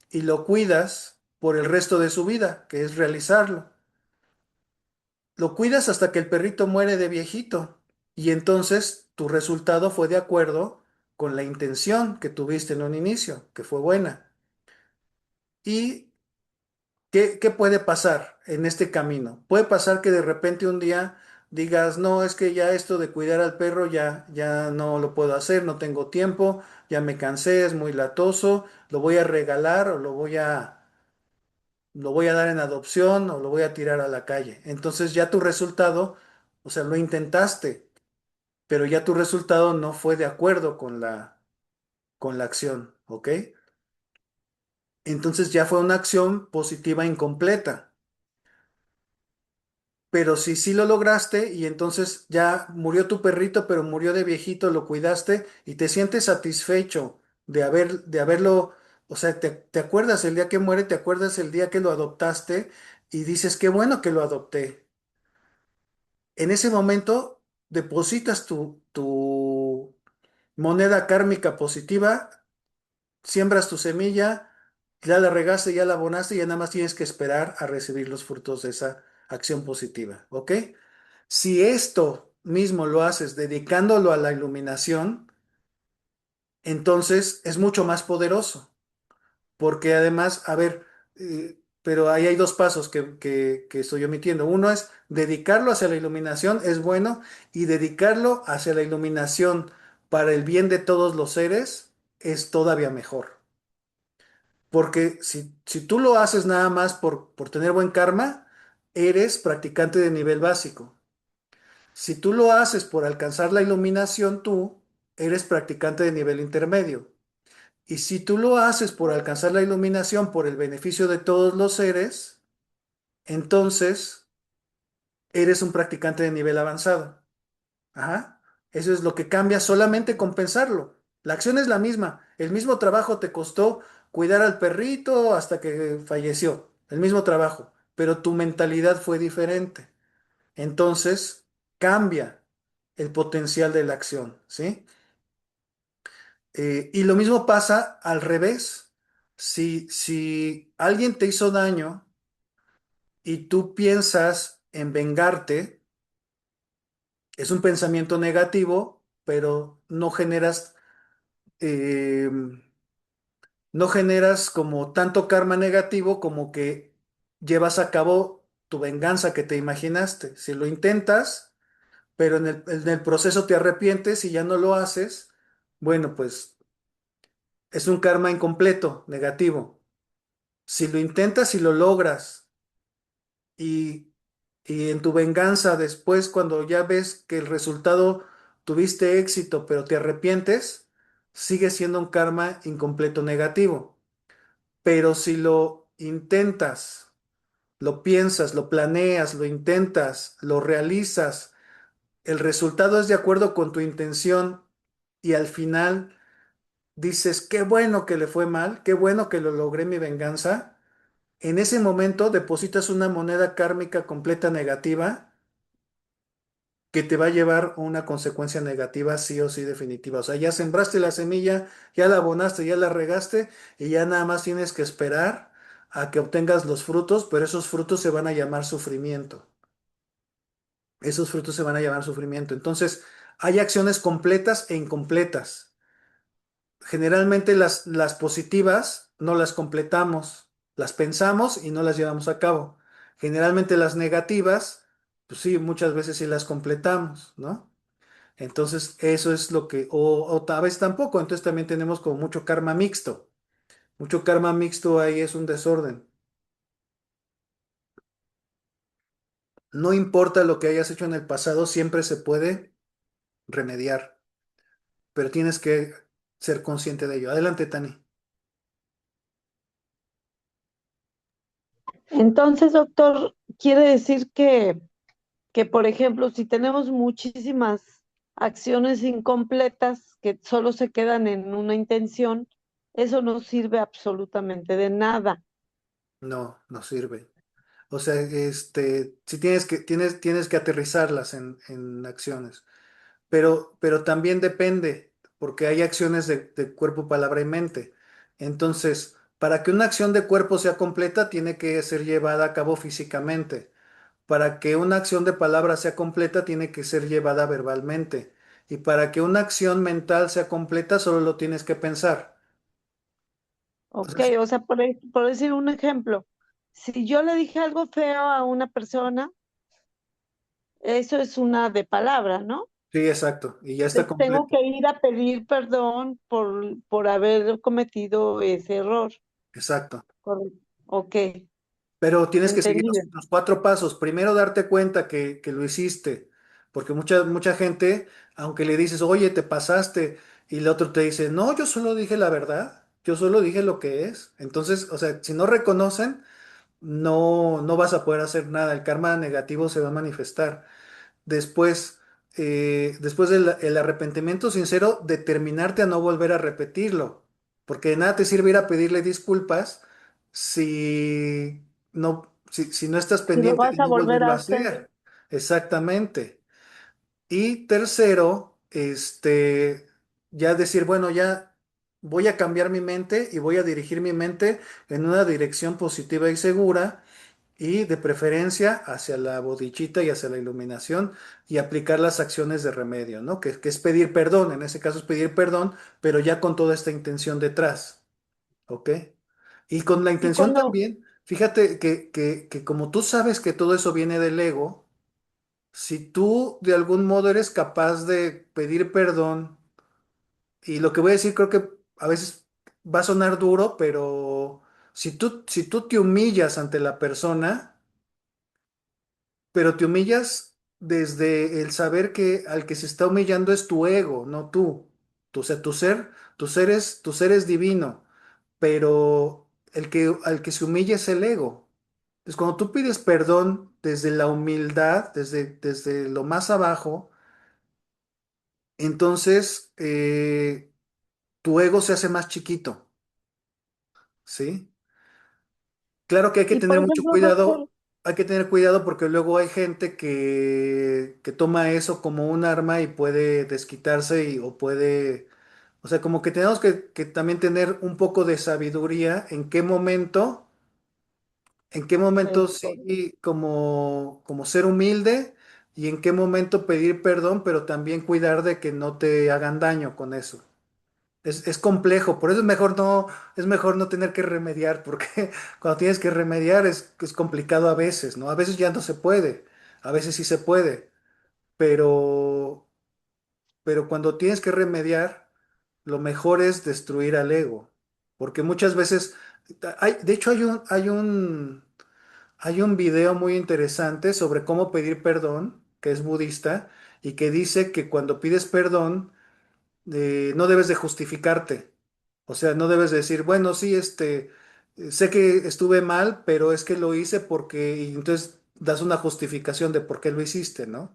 y lo cuidas por el resto de su vida, que es realizarlo. Lo cuidas hasta que el perrito muere de viejito y entonces tu resultado fue de acuerdo con la intención que tuviste en un inicio, que fue buena. ¿Y qué puede pasar en este camino? Puede pasar que de repente un día digas, no, es que ya esto de cuidar al perro ya no lo puedo hacer, no tengo tiempo, ya me cansé, es muy latoso, lo voy a regalar o lo voy a dar en adopción o lo voy a tirar a la calle. Entonces ya tu resultado, o sea, lo intentaste, pero ya tu resultado no fue de acuerdo con la acción, ¿ok? Entonces ya fue una acción positiva incompleta. Pero si sí lo lograste y entonces ya murió tu perrito, pero murió de viejito, lo cuidaste y te sientes satisfecho de haberlo, o sea, te acuerdas el día que muere, te acuerdas el día que lo adoptaste y dices, qué bueno que lo adopté. En ese momento depositas moneda kármica positiva, siembras tu semilla, ya la regaste, ya la abonaste, y ya nada más tienes que esperar a recibir los frutos de esa acción positiva, ¿ok? Si esto mismo lo haces dedicándolo a la iluminación, entonces es mucho más poderoso, porque además, a ver, pero ahí hay dos pasos que estoy omitiendo. Uno es dedicarlo hacia la iluminación, es bueno, y dedicarlo hacia la iluminación para el bien de todos los seres es todavía mejor. Porque si tú lo haces nada más por tener buen karma, eres practicante de nivel básico. Si tú lo haces por alcanzar la iluminación, tú eres practicante de nivel intermedio. Y si tú lo haces por alcanzar la iluminación por el beneficio de todos los seres, entonces eres un practicante de nivel avanzado. Ajá. Eso es lo que cambia solamente con pensarlo. La acción es la misma. El mismo trabajo te costó cuidar al perrito hasta que falleció. El mismo trabajo. Pero tu mentalidad fue diferente. Entonces cambia el potencial de la acción, ¿sí? Y lo mismo pasa al revés. Si alguien te hizo daño y tú piensas en vengarte, es un pensamiento negativo, pero eh, no generas como tanto karma negativo como que llevas a cabo tu venganza que te imaginaste. Si lo intentas, pero en el proceso te arrepientes y ya no lo haces, bueno, pues es un karma incompleto, negativo. Si lo intentas y lo logras y, y en tu venganza después, cuando ya ves que el resultado tuviste éxito, pero te arrepientes, sigue siendo un karma incompleto negativo. Pero si lo intentas, lo piensas, lo planeas, lo intentas, lo realizas, el resultado es de acuerdo con tu intención y al final dices, qué bueno que le fue mal, qué bueno que lo logré mi venganza. En ese momento depositas una moneda kármica completa negativa que te va a llevar a una consecuencia negativa sí o sí definitiva. O sea, ya sembraste la semilla, ya la abonaste, ya la regaste y ya nada más tienes que esperar a que obtengas los frutos, pero esos frutos se van a llamar sufrimiento. Esos frutos se van a llamar sufrimiento. Entonces, hay acciones completas e incompletas. Generalmente las positivas no las completamos, las pensamos y no las llevamos a cabo. Generalmente las negativas, pues sí, muchas veces sí las completamos, ¿no? Entonces, eso es lo que, o tal vez tampoco, entonces también tenemos como mucho karma mixto. Mucho karma mixto ahí es un desorden. No importa lo que hayas hecho en el pasado, siempre se puede remediar, pero tienes que ser consciente de ello. Adelante, Tani. Entonces, doctor, quiere decir que, por ejemplo, si tenemos muchísimas acciones incompletas que solo se quedan en una intención, eso no sirve absolutamente de nada. No, no sirve. O sea, si tienes que aterrizarlas en acciones, pero también depende, porque hay acciones de cuerpo, palabra y mente. Entonces, para que una acción de cuerpo sea completa, tiene que ser llevada a cabo físicamente. Para que una acción de palabra sea completa, tiene que ser llevada verbalmente. Y para que una acción mental sea completa, solo lo tienes que pensar. O Ok, sea, o sea, por decir un ejemplo, si yo le dije algo feo a una persona, eso es una de palabra, ¿no? sí, exacto. Y ya está Entonces tengo completo. que ir a pedir perdón por haber cometido ese error. Exacto. Correcto. Ok, Pero tienes que seguir los, entendido. los cuatro pasos. Primero, darte cuenta que lo hiciste, porque mucha gente, aunque le dices, oye, te pasaste, y el otro te dice, no, yo solo dije la verdad, yo solo dije lo que es. Entonces, o sea, si no reconocen, no vas a poder hacer nada. El karma negativo se va a manifestar. Después del el arrepentimiento sincero, determinarte a no volver a repetirlo, porque de nada te sirve ir a pedirle disculpas si no estás Si lo pendiente de vas a no volver volverlo a a hacer. hacer. Exactamente. Y tercero, ya decir, bueno, ya voy a cambiar mi mente y voy a dirigir mi mente en una dirección positiva y segura y de preferencia hacia la bodichita y hacia la iluminación y aplicar las acciones de remedio, ¿no? Que es pedir perdón, en ese caso es pedir perdón, pero ya con toda esta intención detrás, ¿ok? Y con la Y intención cuando, también, fíjate que como tú sabes que todo eso viene del ego, si tú de algún modo eres capaz de pedir perdón, y lo que voy a decir creo que a veces va a sonar duro, pero si tú te humillas ante la persona, pero te humillas desde el saber que al que se está humillando es tu ego, no tú. O sea, tu ser es divino, pero al que se humilla es el ego. Entonces, cuando tú pides perdón desde la humildad, desde lo más abajo, entonces tu ego se hace más chiquito, ¿sí? Claro que hay que y tener por mucho ejemplo, doctor, cuidado, hay que tener cuidado porque luego hay gente que toma eso como un arma y puede desquitarse o puede, o sea, como que tenemos que también tener un poco de sabiduría en qué momento esto, sí como ser humilde y en qué momento pedir perdón, pero también cuidar de que no te hagan daño con eso. Es complejo, por eso es mejor no tener que remediar, porque cuando tienes que remediar es complicado a veces, ¿no? A veces ya no se puede, a veces sí se puede, pero, pero cuando tienes que remediar, lo mejor es destruir al ego, porque muchas veces, de hecho hay un video muy interesante sobre cómo pedir perdón, que es budista, y que dice que cuando pides perdón, no debes de justificarte. O sea, no debes de decir, bueno, sí, sé que estuve mal, pero es que lo hice porque, y entonces das una justificación de por qué lo hiciste, ¿no?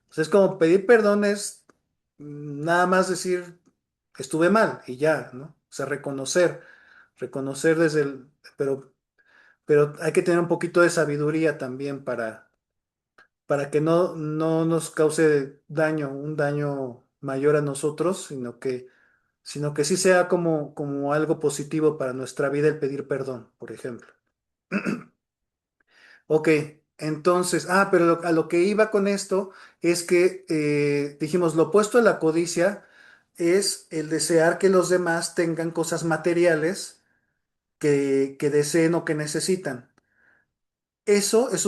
O sea, es como pedir perdón es nada más decir, estuve mal y ya, ¿no? O sea, reconocer pero hay que tener un poquito de sabiduría también para que no nos cause daño, un daño mayor a nosotros, sino que sí sea como algo positivo para nuestra vida el pedir perdón, por ejemplo. Ok, entonces, pero a lo que iba con esto es que dijimos, lo opuesto a la codicia es el desear que los demás tengan cosas materiales que deseen o que necesitan. Eso es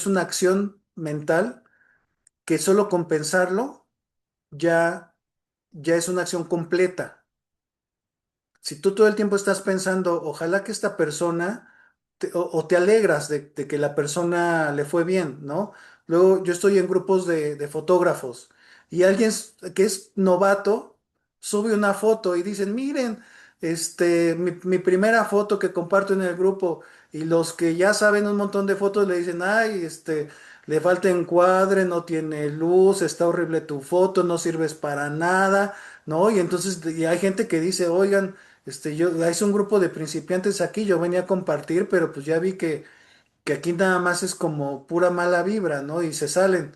una acción mental que solo con pensarlo ya, ya es una acción completa. Si tú todo el tiempo estás pensando, ojalá que esta persona, o te alegras de que la persona le fue bien, ¿no? Luego yo estoy en grupos de fotógrafos y alguien que es novato sube una foto y dicen, miren, mi primera foto que comparto en el grupo y los que ya saben un montón de fotos le dicen, ay, le falta encuadre, no tiene luz, está horrible tu foto, no sirves para nada, ¿no? Y entonces y hay gente que dice, oigan, es un grupo de principiantes aquí, yo venía a compartir, pero pues ya vi que aquí nada más es como pura mala vibra, ¿no? Y se salen.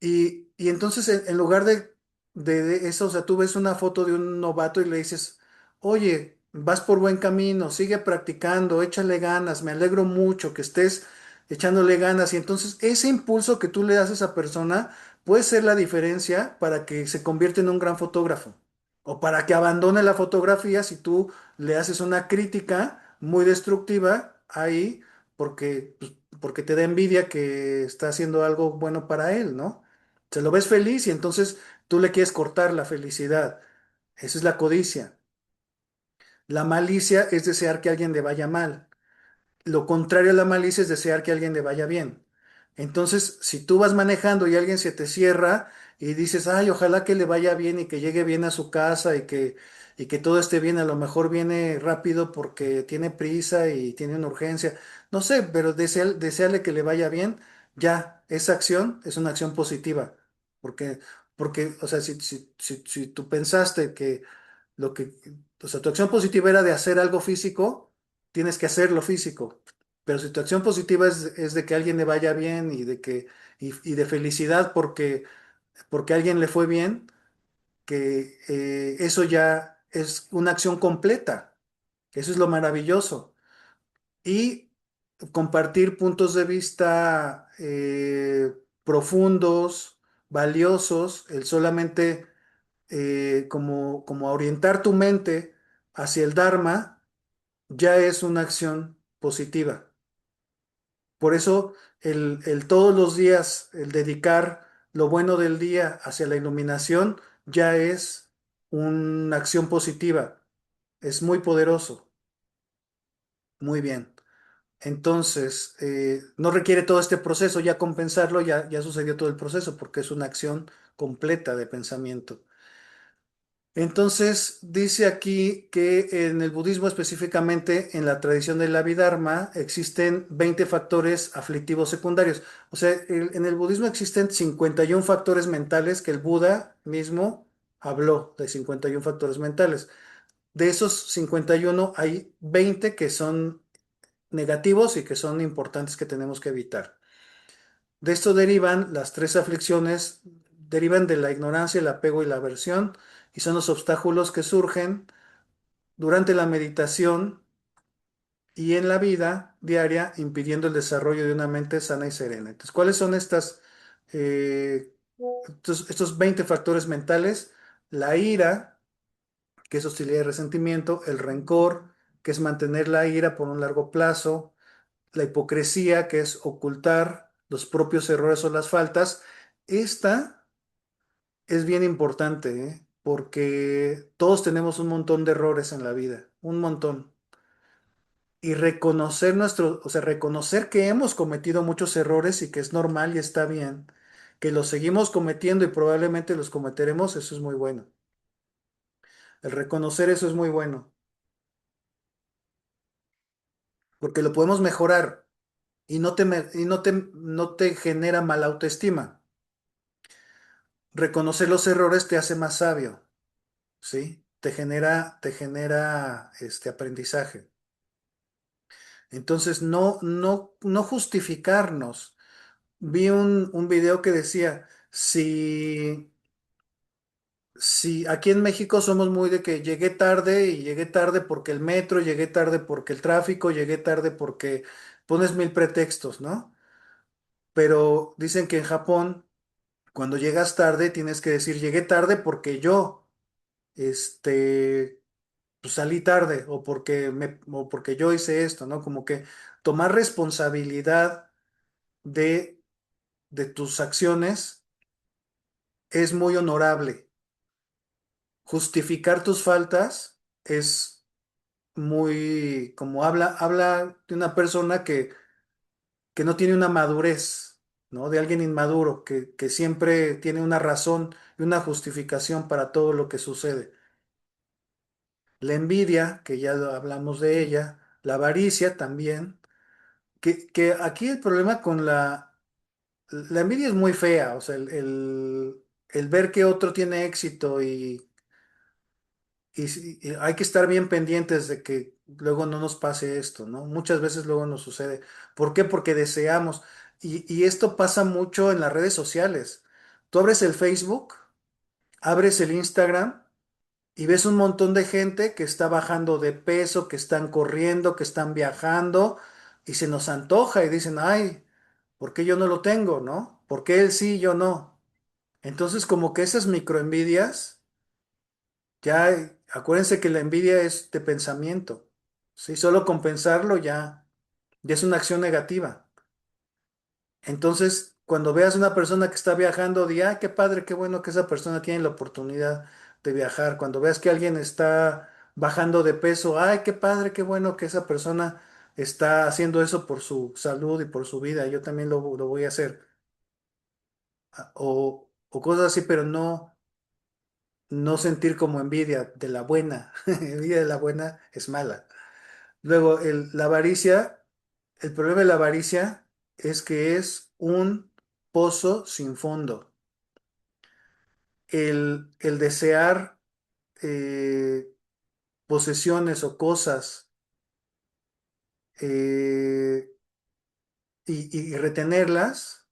Y entonces en lugar de eso, o sea, tú ves una foto de un novato y le dices, oye, vas por buen camino, sigue practicando, échale ganas, me alegro mucho que estés echándole ganas. Y entonces ese impulso que tú le das a esa persona puede ser la diferencia para que se convierta en un gran fotógrafo o para que abandone la fotografía si tú le haces una crítica muy destructiva ahí porque te da envidia que está haciendo algo bueno para él, ¿no? Se lo ves feliz y entonces tú le quieres cortar la felicidad. Esa es la codicia. La malicia es desear que a alguien le vaya mal. Lo contrario a la malicia es desear que a alguien le vaya bien. Entonces, si tú vas manejando y alguien se te cierra y dices, ay, ojalá que le vaya bien y que llegue bien a su casa y que todo esté bien, a lo mejor viene rápido porque tiene prisa y tiene una urgencia, no sé, pero desearle que le vaya bien, ya, esa acción es una acción positiva. Porque, porque, o sea, si tú pensaste que lo que, o sea, tu acción positiva era de hacer algo físico, tienes que hacerlo físico. Pero si tu acción positiva es de que a alguien le vaya bien y de felicidad porque a alguien le fue bien, eso ya es una acción completa. Eso es lo maravilloso. Y compartir puntos de vista profundos, valiosos, el solamente como orientar tu mente hacia el Dharma, ya es una acción positiva. Por eso el todos los días, el dedicar lo bueno del día hacia la iluminación, ya es una acción positiva. Es muy poderoso. Muy bien. Entonces, no requiere todo este proceso, ya compensarlo, ya sucedió todo el proceso, porque es una acción completa de pensamiento. Entonces, dice aquí que en el budismo, específicamente en la tradición del Abhidharma, existen 20 factores aflictivos secundarios. O sea, en el budismo existen 51 factores mentales que el Buda mismo habló de 51 factores mentales. De esos 51 hay 20 que son negativos y que son importantes que tenemos que evitar. De esto derivan las tres aflicciones, derivan de la ignorancia, el apego y la aversión, y son los obstáculos que surgen durante la meditación y en la vida diaria, impidiendo el desarrollo de una mente sana y serena. Entonces, ¿cuáles son eh, estos 20 factores mentales? La ira, que es hostilidad y resentimiento; el rencor, que es mantener la ira por un largo plazo; la hipocresía, que es ocultar los propios errores o las faltas. Esta es bien importante, ¿eh? Porque todos tenemos un montón de errores en la vida, un montón. Y reconocer o sea, reconocer que hemos cometido muchos errores y que es normal y está bien, que los seguimos cometiendo y probablemente los cometeremos, eso es muy bueno. El reconocer eso es muy bueno, porque lo podemos mejorar y no te genera mala autoestima. Reconocer los errores te hace más sabio, ¿sí? Te genera este aprendizaje. Entonces, no justificarnos. Vi un video que decía, si aquí en México somos muy de que llegué tarde y llegué tarde porque el metro, llegué tarde porque el tráfico, llegué tarde porque pones mil pretextos, ¿no? Pero dicen que en Japón, cuando llegas tarde, tienes que decir, llegué tarde porque yo, este, pues salí tarde o porque yo hice esto, ¿no? Como que tomar responsabilidad de, de tus acciones es muy honorable. Justificar tus faltas es muy, como habla de una persona que no tiene una madurez, ¿no? De alguien inmaduro, que siempre tiene una razón y una justificación para todo lo que sucede. La envidia, que ya hablamos de ella; la avaricia también, que aquí el problema con la envidia es muy fea, o sea, el ver que otro tiene éxito y hay que estar bien pendientes de que luego no nos pase esto, ¿no? Muchas veces luego nos sucede. ¿Por qué? Porque deseamos. Y esto pasa mucho en las redes sociales. Tú abres el Facebook, abres el Instagram y ves un montón de gente que está bajando de peso, que están corriendo, que están viajando y se nos antoja y dicen, ay, ¿por qué yo no lo tengo, no? ¿Por qué él sí y yo no? Entonces, como que esas microenvidias, ya acuérdense que la envidia es de pensamiento, ¿sí? Solo con pensarlo ya es una acción negativa. Entonces, cuando veas una persona que está viajando, di, ah, qué padre, qué bueno que esa persona tiene la oportunidad de viajar. Cuando veas que alguien está bajando de peso, ay, qué padre, qué bueno que esa persona está haciendo eso por su salud y por su vida. Yo también lo voy a hacer. O cosas así, pero no sentir como envidia de la buena. Envidia de la buena es mala. Luego, la avaricia, el problema de la avaricia es que es un pozo sin fondo. El desear eh, posesiones o cosas eh, y retenerlas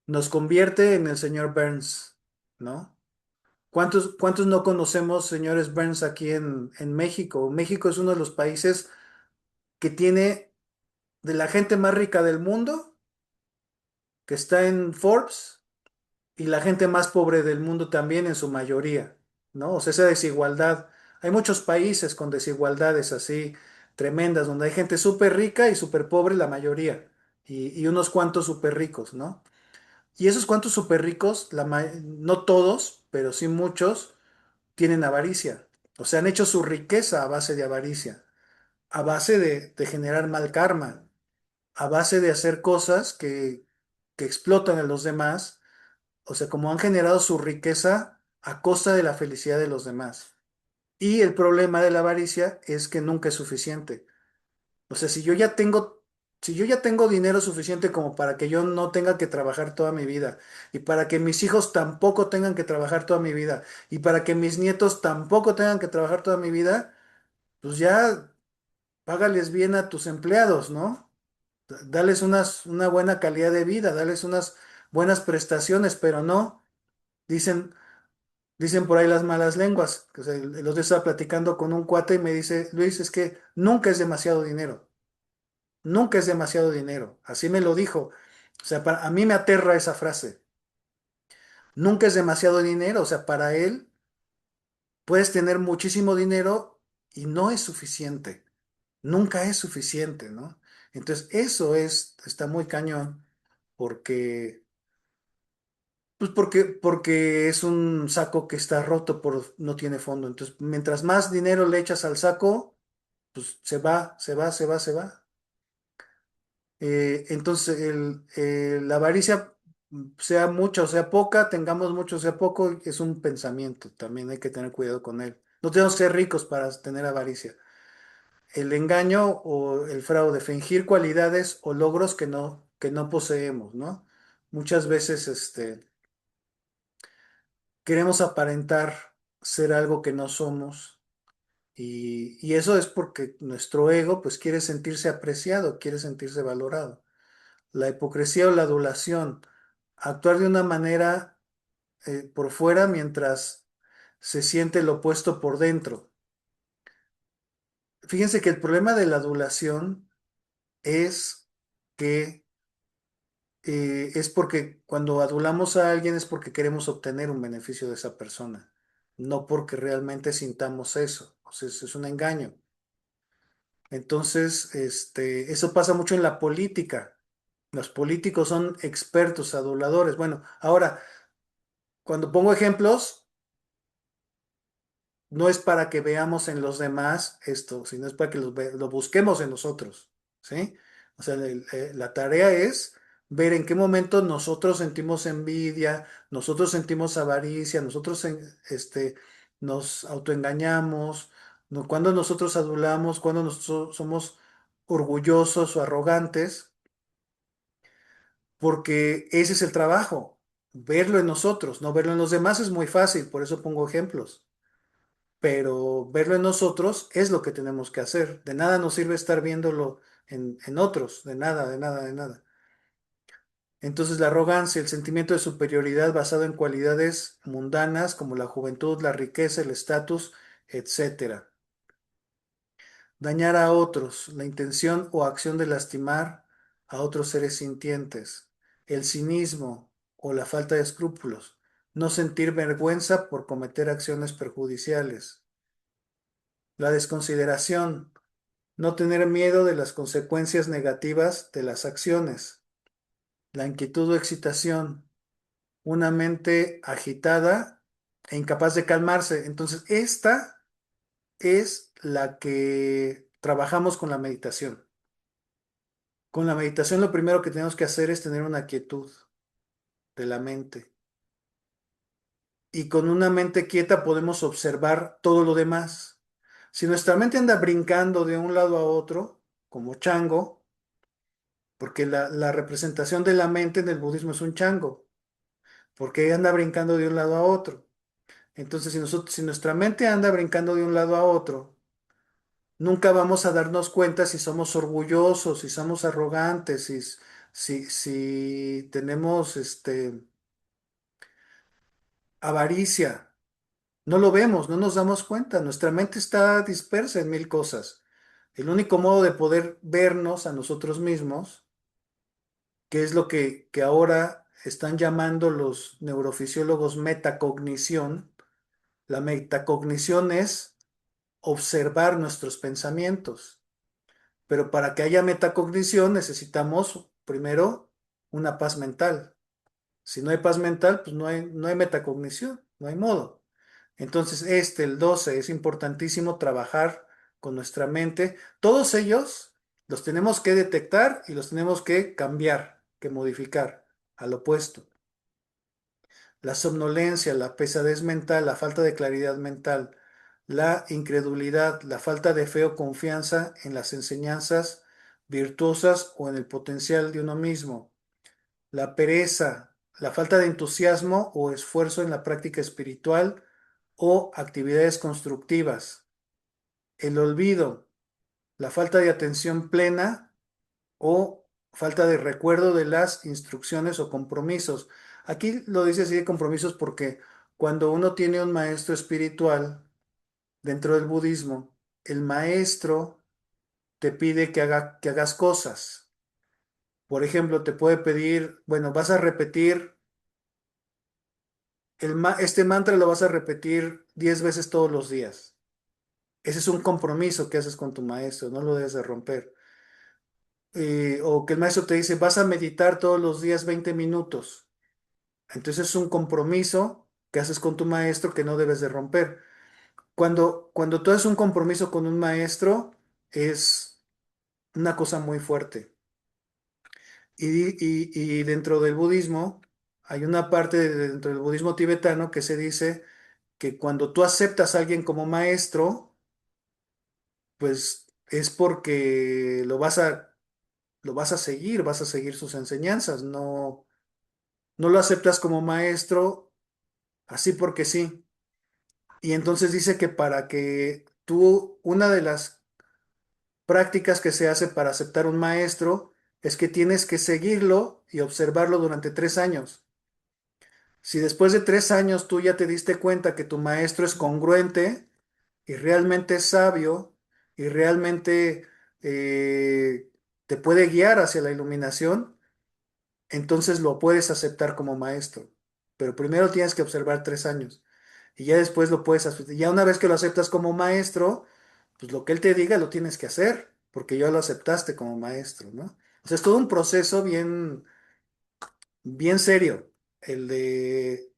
nos convierte en el señor Burns, ¿no? ¿Cuántos no conocemos, señores Burns, aquí en México? México es uno de los países que tiene de la gente más rica del mundo, que está en Forbes, y la gente más pobre del mundo también en su mayoría, ¿no? O sea, esa desigualdad. Hay muchos países con desigualdades así tremendas, donde hay gente súper rica y súper pobre la mayoría, y unos cuantos súper ricos, ¿no? Y esos cuantos súper ricos, no todos, pero sí muchos, tienen avaricia. O sea, han hecho su riqueza a base de avaricia, a base de generar mal karma, a base de hacer cosas que explotan a los demás. O sea, como han generado su riqueza a costa de la felicidad de los demás. Y el problema de la avaricia es que nunca es suficiente. O sea, si yo ya tengo dinero suficiente como para que yo no tenga que trabajar toda mi vida, y para que mis hijos tampoco tengan que trabajar toda mi vida, y para que mis nietos tampoco tengan que trabajar toda mi vida, pues ya págales bien a tus empleados, ¿no? Dales una buena calidad de vida, dales unas buenas prestaciones, pero no. Dicen, dicen por ahí las malas lenguas. O sea, el otro día estaba platicando con un cuate y me dice, Luis, es que nunca es demasiado dinero. Nunca es demasiado dinero. Así me lo dijo. O sea, a mí me aterra esa frase. Nunca es demasiado dinero. O sea, para él puedes tener muchísimo dinero y no es suficiente. Nunca es suficiente, ¿no? Entonces, está muy cañón porque, pues porque es un saco que está roto no tiene fondo. Entonces, mientras más dinero le echas al saco, pues se va, se va, se va, se va. Entonces, la avaricia, sea mucha o sea poca, tengamos mucho o sea poco, es un pensamiento. También hay que tener cuidado con él. No tenemos que ser ricos para tener avaricia. El engaño o el fraude, fingir cualidades o logros que no poseemos, ¿no? Muchas veces, queremos aparentar ser algo que no somos. Y eso es porque nuestro ego, pues, quiere sentirse apreciado, quiere sentirse valorado. La hipocresía o la adulación, actuar de una manera por fuera mientras se siente lo opuesto por dentro. Fíjense que el problema de la adulación es que es porque cuando adulamos a alguien es porque queremos obtener un beneficio de esa persona, no porque realmente sintamos eso. O sea, es un engaño. Entonces, eso pasa mucho en la política. Los políticos son expertos aduladores. Bueno, ahora, cuando pongo ejemplos, no es para que veamos en los demás esto, sino es para que lo busquemos en nosotros, ¿sí? O sea, la tarea es ver en qué momento nosotros sentimos envidia, nosotros sentimos avaricia, nos autoengañamos, cuando nosotros adulamos, cuando nosotros somos orgullosos o arrogantes, porque ese es el trabajo, verlo en nosotros, no verlo en los demás es muy fácil, por eso pongo ejemplos, pero verlo en nosotros es lo que tenemos que hacer. De nada nos sirve estar viéndolo en otros, de nada, de nada, de nada. Entonces la arrogancia, el sentimiento de superioridad basado en cualidades mundanas como la juventud, la riqueza, el estatus, etcétera. Dañar a otros, la intención o acción de lastimar a otros seres sintientes. El cinismo o la falta de escrúpulos. No sentir vergüenza por cometer acciones perjudiciales. La desconsideración, no tener miedo de las consecuencias negativas de las acciones. La inquietud o excitación, una mente agitada e incapaz de calmarse. Entonces, esta es la que trabajamos con la meditación. Con la meditación lo primero que tenemos que hacer es tener una quietud de la mente. Y con una mente quieta podemos observar todo lo demás. Si nuestra mente anda brincando de un lado a otro, como chango, porque la representación de la mente en el budismo es un chango, porque anda brincando de un lado a otro. Entonces, si nuestra mente anda brincando de un lado a otro, nunca vamos a darnos cuenta si somos orgullosos, si somos arrogantes, si tenemos avaricia. No lo vemos, no nos damos cuenta. Nuestra mente está dispersa en mil cosas. El único modo de poder vernos a nosotros mismos, que es lo que ahora están llamando los neurofisiólogos metacognición. La metacognición es observar nuestros pensamientos. Pero para que haya metacognición necesitamos primero una paz mental. Si no hay paz mental, pues no hay metacognición, no hay modo. Entonces, el 12, es importantísimo trabajar con nuestra mente. Todos ellos los tenemos que detectar y los tenemos que cambiar, que modificar al opuesto. La somnolencia, la pesadez mental, la falta de claridad mental, la incredulidad, la falta de fe o confianza en las enseñanzas virtuosas o en el potencial de uno mismo, la pereza, la falta de entusiasmo o esfuerzo en la práctica espiritual o actividades constructivas, el olvido, la falta de atención plena o falta de recuerdo de las instrucciones o compromisos. Aquí lo dice así de compromisos porque cuando uno tiene un maestro espiritual dentro del budismo, el maestro te pide que hagas cosas. Por ejemplo, te puede pedir, bueno, vas a repetir, este mantra lo vas a repetir 10 veces todos los días. Ese es un compromiso que haces con tu maestro, no lo debes de romper. O que el maestro te dice, vas a meditar todos los días 20 minutos. Entonces es un compromiso que haces con tu maestro que no debes de romper. Cuando tú haces un compromiso con un maestro, es una cosa muy fuerte. Y dentro del budismo, hay una parte dentro del budismo tibetano que se dice que cuando tú aceptas a alguien como maestro, pues es porque lo vas a seguir sus enseñanzas, no lo aceptas como maestro así porque sí. Y entonces dice que para que una de las prácticas que se hace para aceptar un maestro es que tienes que seguirlo y observarlo durante 3 años. Si después de 3 años tú ya te diste cuenta que tu maestro es congruente y realmente es sabio y realmente eh, te puede guiar hacia la iluminación, entonces lo puedes aceptar como maestro. Pero primero tienes que observar 3 años y ya después lo puedes aceptar. Ya una vez que lo aceptas como maestro, pues lo que él te diga lo tienes que hacer, porque ya lo aceptaste como maestro, ¿no? O sea, es todo un proceso bien, bien serio el de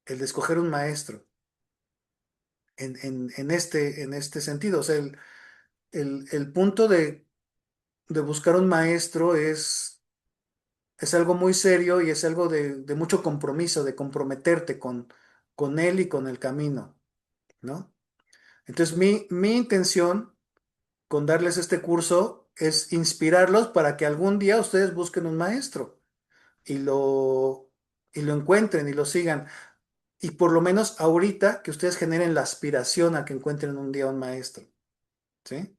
escoger un maestro en este sentido. O sea, el punto de buscar un maestro es algo muy serio y es algo de mucho compromiso, de comprometerte con él y con el camino, ¿no? Entonces, mi intención con darles este curso es inspirarlos para que algún día ustedes busquen un maestro y lo encuentren y lo sigan. Y por lo menos ahorita que ustedes generen la aspiración a que encuentren un día un maestro, ¿sí?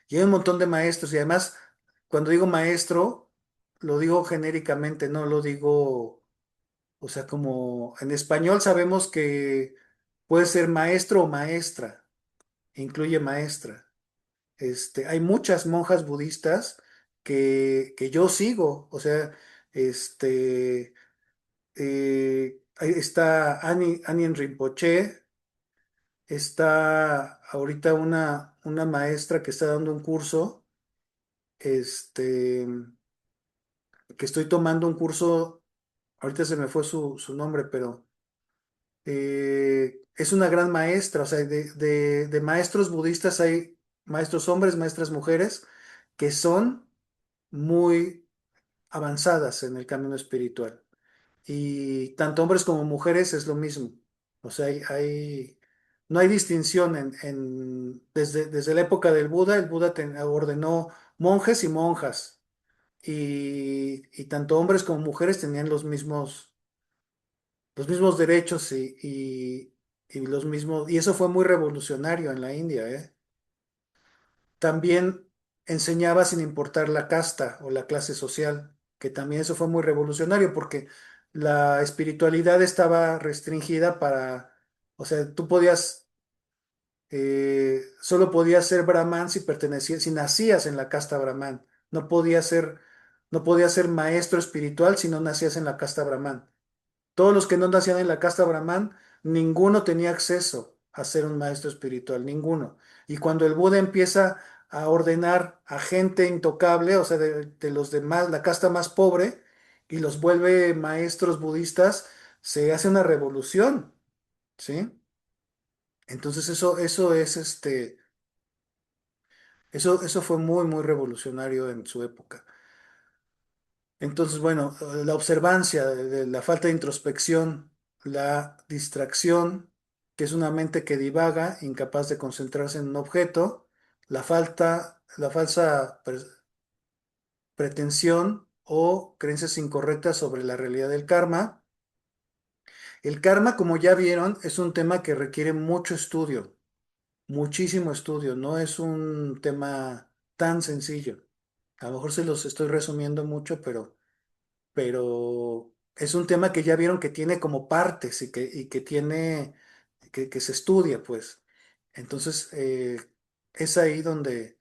Y hay un montón de maestros y además, cuando digo maestro, lo digo genéricamente, no lo digo, o sea, como en español sabemos que puede ser maestro o maestra, incluye maestra. Hay muchas monjas budistas que yo sigo, o sea, ahí está Annie Rinpoche, está ahorita una maestra que está dando un curso, este, que estoy tomando un curso, ahorita se me fue su nombre, pero es una gran maestra, o sea, de maestros budistas hay maestros hombres, maestras mujeres, que son muy avanzadas en el camino espiritual. Y tanto hombres como mujeres es lo mismo. O sea, no hay distinción desde la época del Buda, el Buda ordenó monjes y monjas. Y tanto hombres como mujeres tenían los mismos derechos y los mismos, y eso fue muy revolucionario en la India, ¿eh? También enseñaba sin importar la casta o la clase social, que también eso fue muy revolucionario porque la espiritualidad estaba restringida para O sea, tú podías, solo podías ser brahman si pertenecías, si nacías en la casta brahman. No podías ser, no podías ser maestro espiritual si no nacías en la casta brahman. Todos los que no nacían en la casta brahman, ninguno tenía acceso a ser un maestro espiritual, ninguno. Y cuando el Buda empieza a ordenar a gente intocable, o sea, de los demás, la casta más pobre, y los vuelve maestros budistas, se hace una revolución, ¿sí? Entonces eso es eso fue muy, muy revolucionario en su época. Entonces, bueno, la observancia de la falta de introspección, la distracción, que es una mente que divaga, incapaz de concentrarse en un objeto, la falsa pretensión o creencias incorrectas sobre la realidad del karma. El karma, como ya vieron, es un tema que requiere mucho estudio, muchísimo estudio, no es un tema tan sencillo. A lo mejor se los estoy resumiendo mucho, pero es un tema que ya vieron que tiene como partes y que tiene, que se estudia, pues. Entonces, es ahí donde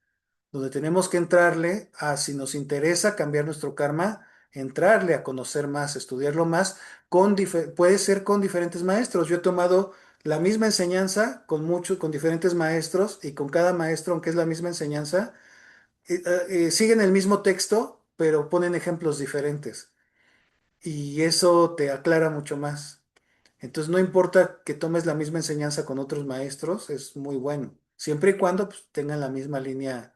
tenemos que entrarle a, si nos interesa cambiar nuestro karma, entrarle a conocer más, estudiarlo más, puede ser con diferentes maestros. Yo he tomado la misma enseñanza con diferentes maestros y con cada maestro, aunque es la misma enseñanza, siguen el mismo texto, pero ponen ejemplos diferentes y eso te aclara mucho más. Entonces no importa que tomes la misma enseñanza con otros maestros, es muy bueno, siempre y cuando pues, tengan la misma línea,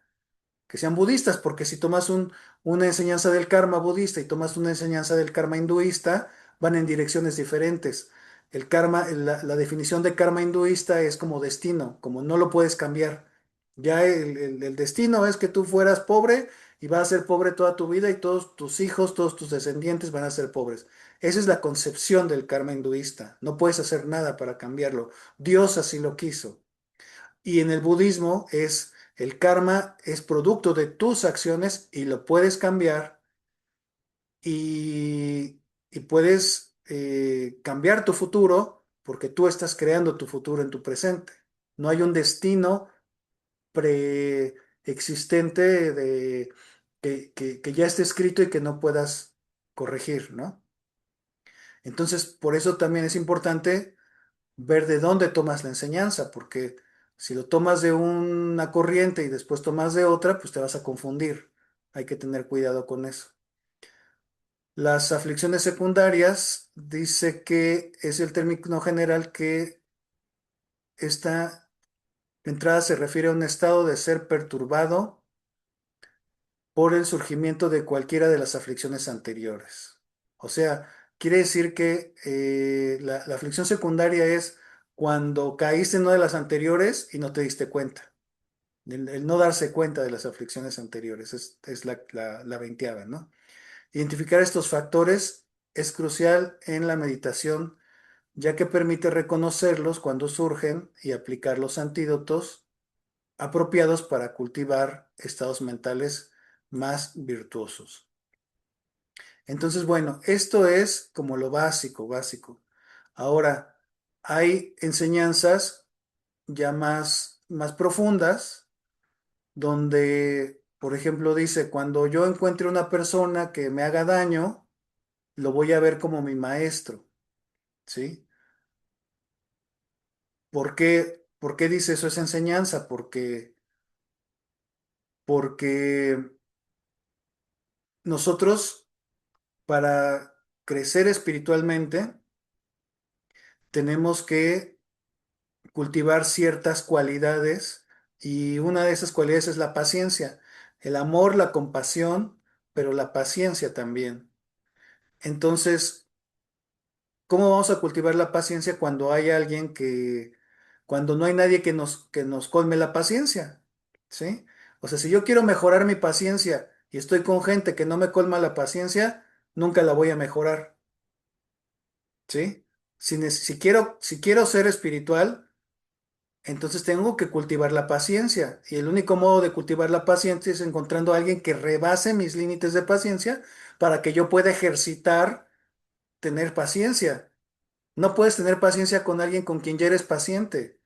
que sean budistas, porque si tomas una enseñanza del karma budista y tomas una enseñanza del karma hinduista, van en direcciones diferentes. El karma, la definición de karma hinduista es como destino, como no lo puedes cambiar. Ya el destino es que tú fueras pobre y vas a ser pobre toda tu vida y todos tus hijos, todos tus descendientes van a ser pobres. Esa es la concepción del karma hinduista. No puedes hacer nada para cambiarlo. Dios así lo quiso. Y en el budismo es el karma es producto de tus acciones y lo puedes cambiar y puedes cambiar tu futuro porque tú estás creando tu futuro en tu presente. No hay un destino preexistente que ya esté escrito y que no puedas corregir, ¿no? Entonces, por eso también es importante ver de dónde tomas la enseñanza, porque si lo tomas de una corriente y después tomas de otra, pues te vas a confundir. Hay que tener cuidado con eso. Las aflicciones secundarias dice que es el término general que esta entrada se refiere a un estado de ser perturbado por el surgimiento de cualquiera de las aflicciones anteriores. O sea, quiere decir que la aflicción secundaria es cuando caíste en una de las anteriores y no te diste cuenta. El no darse cuenta de las aflicciones anteriores es la veinteava, ¿no? Identificar estos factores es crucial en la meditación, ya que permite reconocerlos cuando surgen y aplicar los antídotos apropiados para cultivar estados mentales más virtuosos. Entonces, bueno, esto es como lo básico, básico. Ahora, hay enseñanzas ya más profundas, donde, por ejemplo, dice, cuando yo encuentre una persona que me haga daño, lo voy a ver como mi maestro, ¿sí? ¿Por qué dice eso esa enseñanza? Porque nosotros, para crecer espiritualmente, tenemos que cultivar ciertas cualidades y una de esas cualidades es la paciencia, el amor, la compasión, pero la paciencia también. Entonces, ¿cómo vamos a cultivar la paciencia cuando hay alguien cuando no hay nadie que nos colme la paciencia? ¿Sí? O sea, si yo quiero mejorar mi paciencia y estoy con gente que no me colma la paciencia, nunca la voy a mejorar. ¿Sí? Si quiero ser espiritual, entonces tengo que cultivar la paciencia. Y el único modo de cultivar la paciencia es encontrando a alguien que rebase mis límites de paciencia para que yo pueda ejercitar tener paciencia. No puedes tener paciencia con alguien con quien ya eres paciente.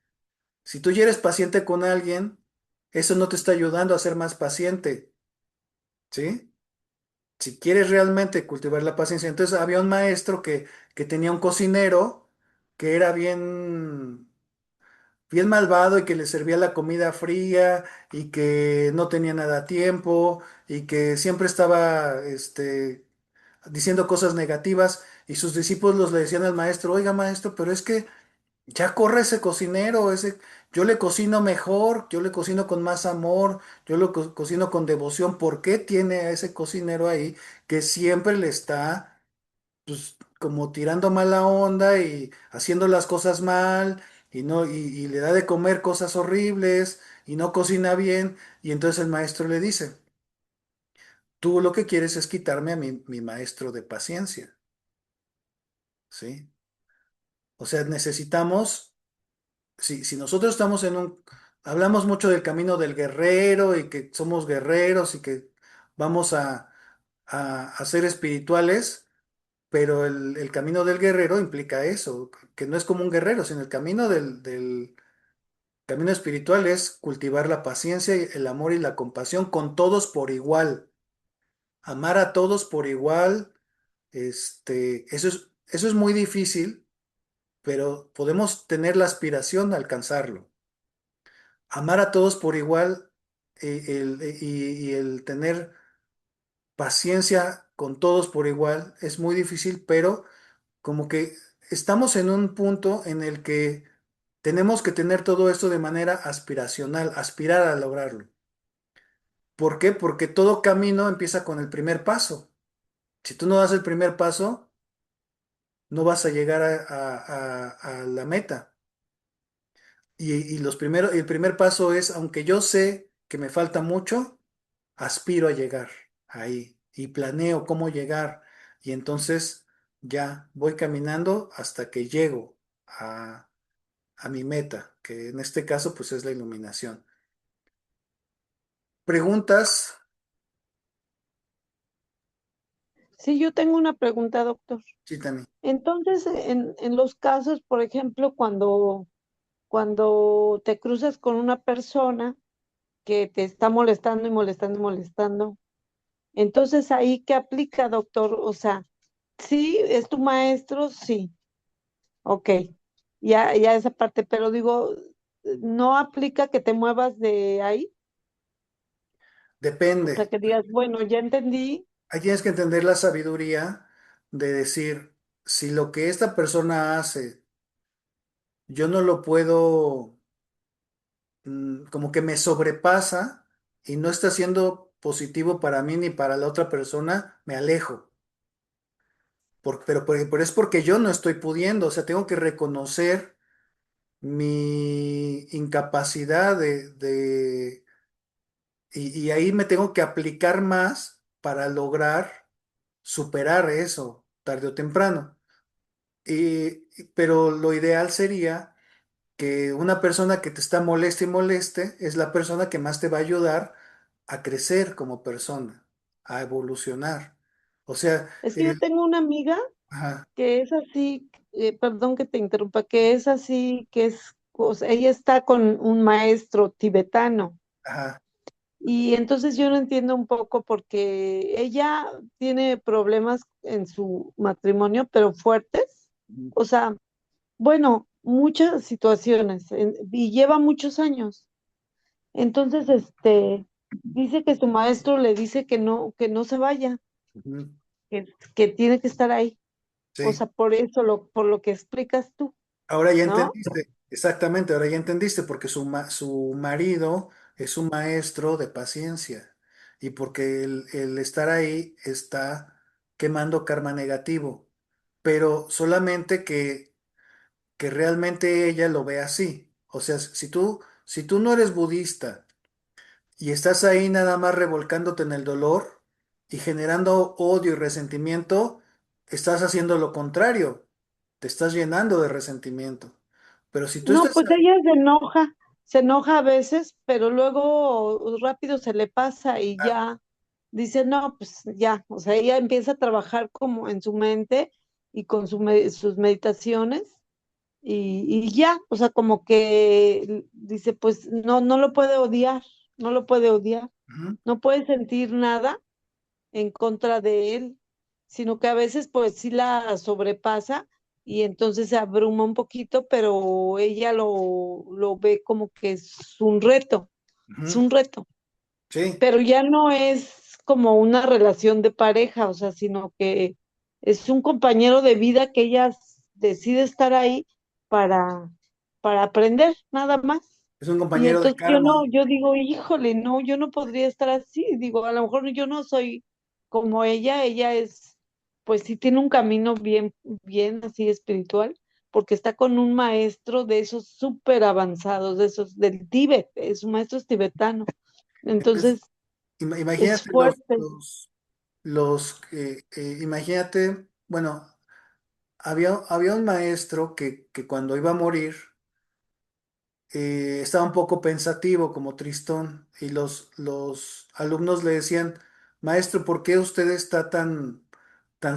Si tú ya eres paciente con alguien, eso no te está ayudando a ser más paciente, ¿sí? Si quieres realmente cultivar la paciencia, entonces había un maestro que tenía un cocinero que era bien malvado y que le servía la comida fría y que no tenía nada a tiempo y que siempre estaba diciendo cosas negativas y sus discípulos le decían al maestro, oiga maestro, pero es que ya corre ese cocinero, yo le cocino mejor, yo le cocino con más amor, yo lo cocino con devoción. ¿Por qué tiene a ese cocinero ahí que siempre le está, pues, como tirando mala onda y haciendo las cosas mal y no y le da de comer cosas horribles y no cocina bien? Y entonces el maestro le dice, tú lo que quieres es quitarme a mi maestro de paciencia, ¿sí? O sea, necesitamos. Si nosotros estamos hablamos mucho del camino del guerrero y que somos guerreros y que vamos a ser espirituales, pero el camino del guerrero implica eso, que no es como un guerrero, sino el camino del camino espiritual es cultivar la paciencia, el amor y la compasión con todos por igual, amar a todos por igual, eso es muy difícil, pero podemos tener la aspiración de alcanzarlo. Amar a todos por igual y el tener paciencia con todos por igual es muy difícil, pero como que estamos en un punto en el que tenemos que tener todo esto de manera aspiracional, aspirar a lograrlo. ¿Por qué? Porque todo camino empieza con el primer paso. Si tú no das el primer paso, no vas a llegar a la meta. El primer paso es, aunque yo sé que me falta mucho, aspiro a llegar ahí y planeo cómo llegar y entonces ya voy caminando hasta que llego a mi meta, que en este caso pues es la iluminación. Preguntas, Sí, yo tengo una pregunta, doctor. sí, Tani. Entonces, en los casos, por ejemplo, cuando te cruzas con una persona que te está molestando y molestando y molestando, entonces ahí, ¿qué aplica, doctor? O sea, sí, es tu maestro, sí, ok, ya esa parte, pero digo, no aplica que te muevas de ahí, o sea, Depende. que digas, bueno, ya entendí. Ahí tienes que entender la sabiduría de decir, si lo que esta persona hace, yo no lo puedo, como que me sobrepasa y no está siendo positivo para mí ni para la otra persona, me alejo. Pero es porque yo no estoy pudiendo, o sea, tengo que reconocer mi incapacidad y ahí me tengo que aplicar más para lograr superar eso, tarde o temprano. Pero lo ideal sería que una persona que te está moleste y moleste es la persona que más te va a ayudar a crecer como persona, a evolucionar. O sea, Es que yo tengo una amiga ajá, que es así, perdón que te interrumpa, que es así, que es, o sea, ella está con un maestro tibetano. ajá. Y entonces yo no entiendo un poco porque ella tiene problemas en su matrimonio, pero fuertes. O sea, bueno, muchas situaciones y lleva muchos años. Entonces, dice que su maestro le dice que no se vaya, Ujú. que tiene que estar ahí. O Sí. sea, por eso, por lo que explicas tú, Ahora ya ¿no? entendiste, exactamente, ahora ya entendiste, porque su marido es un maestro de paciencia y porque el estar ahí está quemando karma negativo, pero solamente que realmente ella lo ve así. O sea, si tú no eres budista y estás ahí nada más revolcándote en el dolor y generando odio y resentimiento, estás haciendo lo contrario, te estás llenando de resentimiento. Pero si tú No, estás pues ella se enoja a veces, pero luego rápido se le pasa y ah, ya dice, no, pues ya, o sea, ella empieza a trabajar como en su mente y con sus meditaciones y ya, o sea, como que dice, pues no, no lo puede odiar, no lo puede odiar, Ujú, no puede sentir nada en contra de él, sino que a veces pues sí la sobrepasa y entonces se abruma un poquito, pero ella lo ve como que es ujú. un reto, Sí, pero ya no es como una relación de pareja, o sea, sino que es un compañero de vida que ella decide estar ahí para, para aprender, nada más. es un Y compañero de entonces yo no, karma. yo digo, híjole, no, yo no podría estar así. Digo, a lo mejor yo no soy como ella es, pues sí tiene un camino bien, bien así espiritual, porque está con un maestro de esos súper avanzados, de esos del Tíbet, su maestro es tibetano. Entonces, Entonces, es imagínate fuerte. imagínate, bueno, había un maestro que cuando iba a morir, estaba un poco pensativo, como tristón, y los alumnos le decían, maestro, ¿por qué usted está tan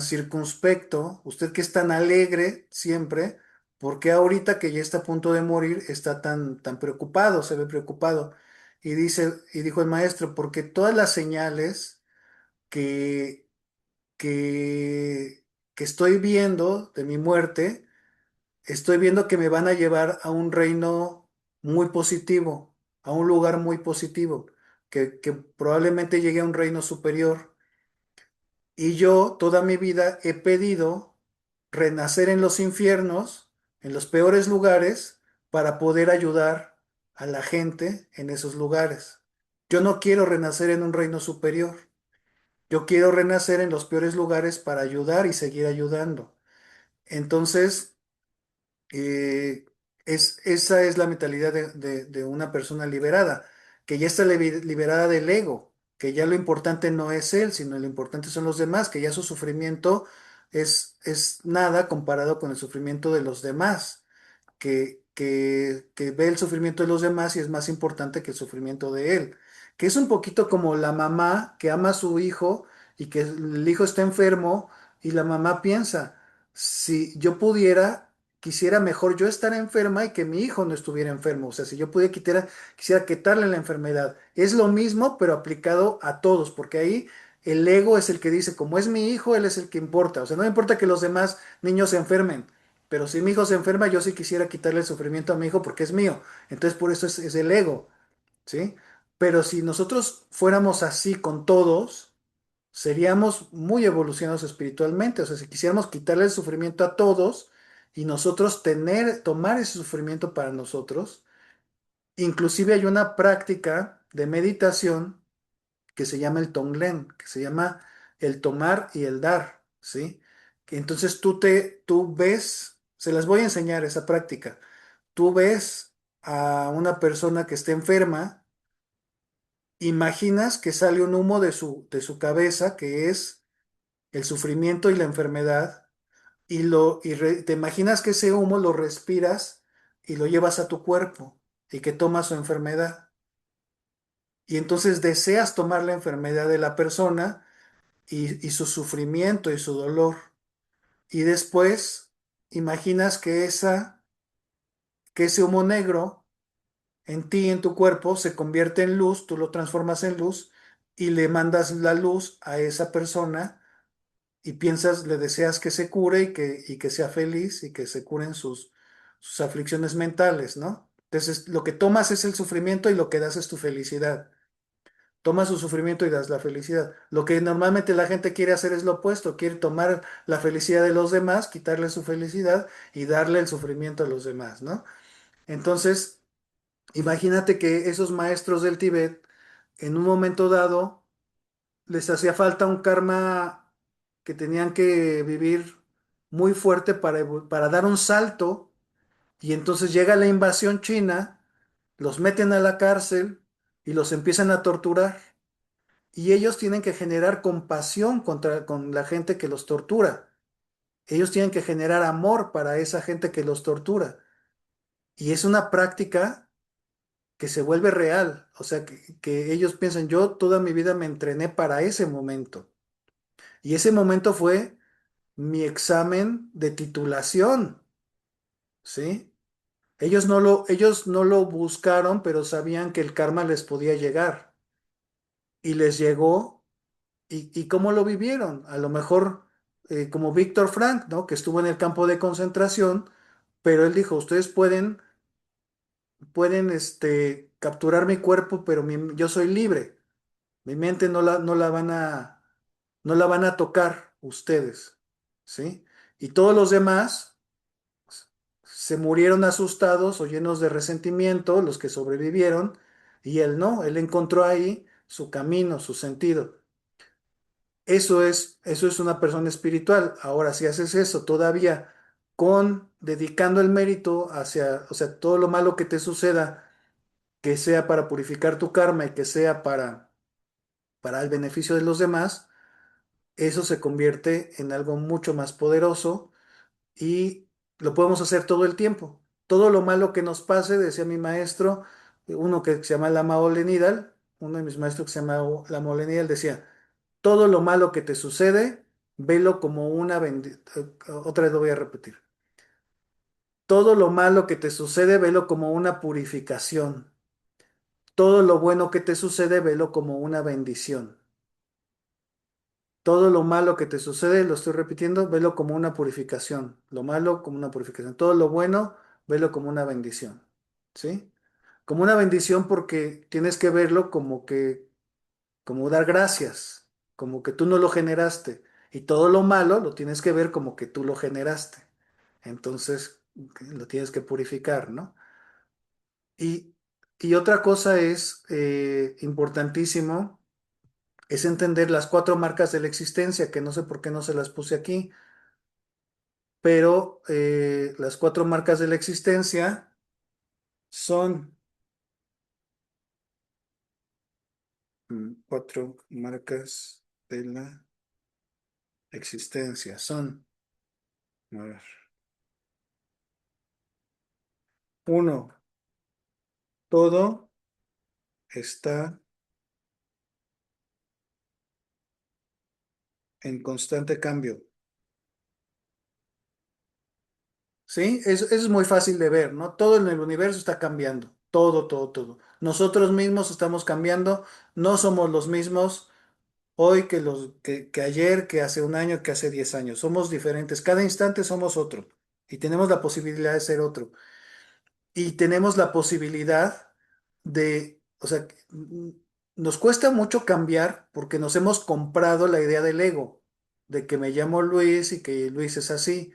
circunspecto? Usted que es tan alegre siempre, ¿por qué ahorita que ya está a punto de morir está tan preocupado, se ve preocupado? Y dijo el maestro, porque todas las señales que, que, que estoy viendo de mi muerte, estoy viendo que me van a llevar a un reino muy positivo, a un lugar muy positivo, que probablemente llegue a un reino superior. Y yo toda mi vida he pedido renacer en los infiernos, en los peores lugares, para poder ayudar a la gente en esos lugares. Yo no quiero renacer en un reino superior. Yo quiero renacer en los peores lugares para ayudar y seguir ayudando. Entonces, eh, esa es la mentalidad de una persona liberada, que ya está liberada del ego, que ya lo importante no es él, sino lo importante son los demás, que ya su sufrimiento es nada comparado con el sufrimiento de los demás, que ve el sufrimiento de los demás y es más importante que el sufrimiento de él, que es un poquito como la mamá que ama a su hijo y que el hijo está enfermo y la mamá piensa, si yo pudiera quisiera mejor yo estar enferma y que mi hijo no estuviera enfermo. O sea, si yo pudiera quisiera quitarle la enfermedad. Es lo mismo, pero aplicado a todos, porque ahí el ego es el que dice, como es mi hijo, él es el que importa. O sea, no me importa que los demás niños se enfermen, pero si mi hijo se enferma, yo sí quisiera quitarle el sufrimiento a mi hijo porque es mío. Entonces, por eso es el ego, ¿sí? Pero si nosotros fuéramos así con todos, seríamos muy evolucionados espiritualmente. O sea, si quisiéramos quitarle el sufrimiento a todos y nosotros tomar ese sufrimiento para nosotros, inclusive hay una práctica de meditación que se llama el Tonglen, que se llama el tomar y el dar, ¿sí? Que entonces tú ves, se las voy a enseñar esa práctica. Tú ves a una persona que esté enferma, imaginas que sale un humo de su cabeza, que es el sufrimiento y la enfermedad, te imaginas que ese humo lo respiras y lo llevas a tu cuerpo y que toma su enfermedad. Y entonces deseas tomar la enfermedad de la persona y su sufrimiento y su dolor. Y después imaginas que ese humo negro en ti, en tu cuerpo, se convierte en luz, tú lo transformas en luz y le mandas la luz a esa persona y piensas, le deseas que se cure y que sea feliz y que se curen sus aflicciones mentales, ¿no? Entonces, lo que tomas es el sufrimiento y lo que das es tu felicidad. Tomas su sufrimiento y das la felicidad. Lo que normalmente la gente quiere hacer es lo opuesto, quiere tomar la felicidad de los demás, quitarle su felicidad y darle el sufrimiento a los demás, ¿no? Entonces, imagínate que esos maestros del Tíbet, en un momento dado, les hacía falta un karma que tenían que vivir muy fuerte para dar un salto, y entonces llega la invasión china, los meten a la cárcel y los empiezan a torturar. Y ellos tienen que generar compasión con la gente que los tortura. Ellos tienen que generar amor para esa gente que los tortura. Y es una práctica que se vuelve real. O sea, que ellos piensan, yo toda mi vida me entrené para ese momento. Y ese momento fue mi examen de titulación, ¿sí? Ellos no lo buscaron, pero sabían que el karma les podía llegar y les llegó. Y cómo lo vivieron? A lo mejor como Víctor Frank, ¿no? Que estuvo en el campo de concentración, pero él dijo, ustedes pueden capturar mi cuerpo, pero yo soy libre. Mi mente no la van a tocar ustedes, ¿sí? Y todos los demás se murieron asustados o llenos de resentimiento, los que sobrevivieron, y él no, él encontró ahí su camino, su sentido. Eso es una persona espiritual. Ahora, si haces eso todavía dedicando el mérito hacia, o sea, todo lo malo que te suceda, que sea para purificar tu karma y que sea para el beneficio de los demás, eso se convierte en algo mucho más poderoso y lo podemos hacer todo el tiempo. Todo lo malo que nos pase, decía mi maestro, uno que se llama Lama Ole Nidal, uno de mis maestros que se llama Lama Ole Nidal, decía, todo lo malo que te sucede, velo como una bendición. Otra vez lo voy a repetir. Todo lo malo que te sucede, velo como una purificación. Todo lo bueno que te sucede, velo como una bendición. Todo lo malo que te sucede, lo estoy repitiendo, velo como una purificación. Lo malo como una purificación. Todo lo bueno, velo como una bendición. ¿Sí? Como una bendición porque tienes que verlo como dar gracias, como que tú no lo generaste. Y todo lo malo lo tienes que ver como que tú lo generaste. Entonces, lo tienes que purificar, ¿no? Y, y otra cosa es importantísimo, es entender las cuatro marcas de la existencia, que no sé por qué no se las puse aquí, pero las cuatro marcas de la existencia son cuatro marcas de la existencia. Son, a ver, uno, todo está en constante cambio. ¿Sí? Eso es muy fácil de ver, ¿no? Todo en el universo está cambiando. Todo, todo, todo. Nosotros mismos estamos cambiando. No somos los mismos hoy que ayer, que hace un año, que hace 10 años. Somos diferentes. Cada instante somos otro. Y tenemos la posibilidad de ser otro. Y tenemos la posibilidad o sea, nos cuesta mucho cambiar porque nos hemos comprado la idea del ego, de que me llamo Luis y que Luis es así.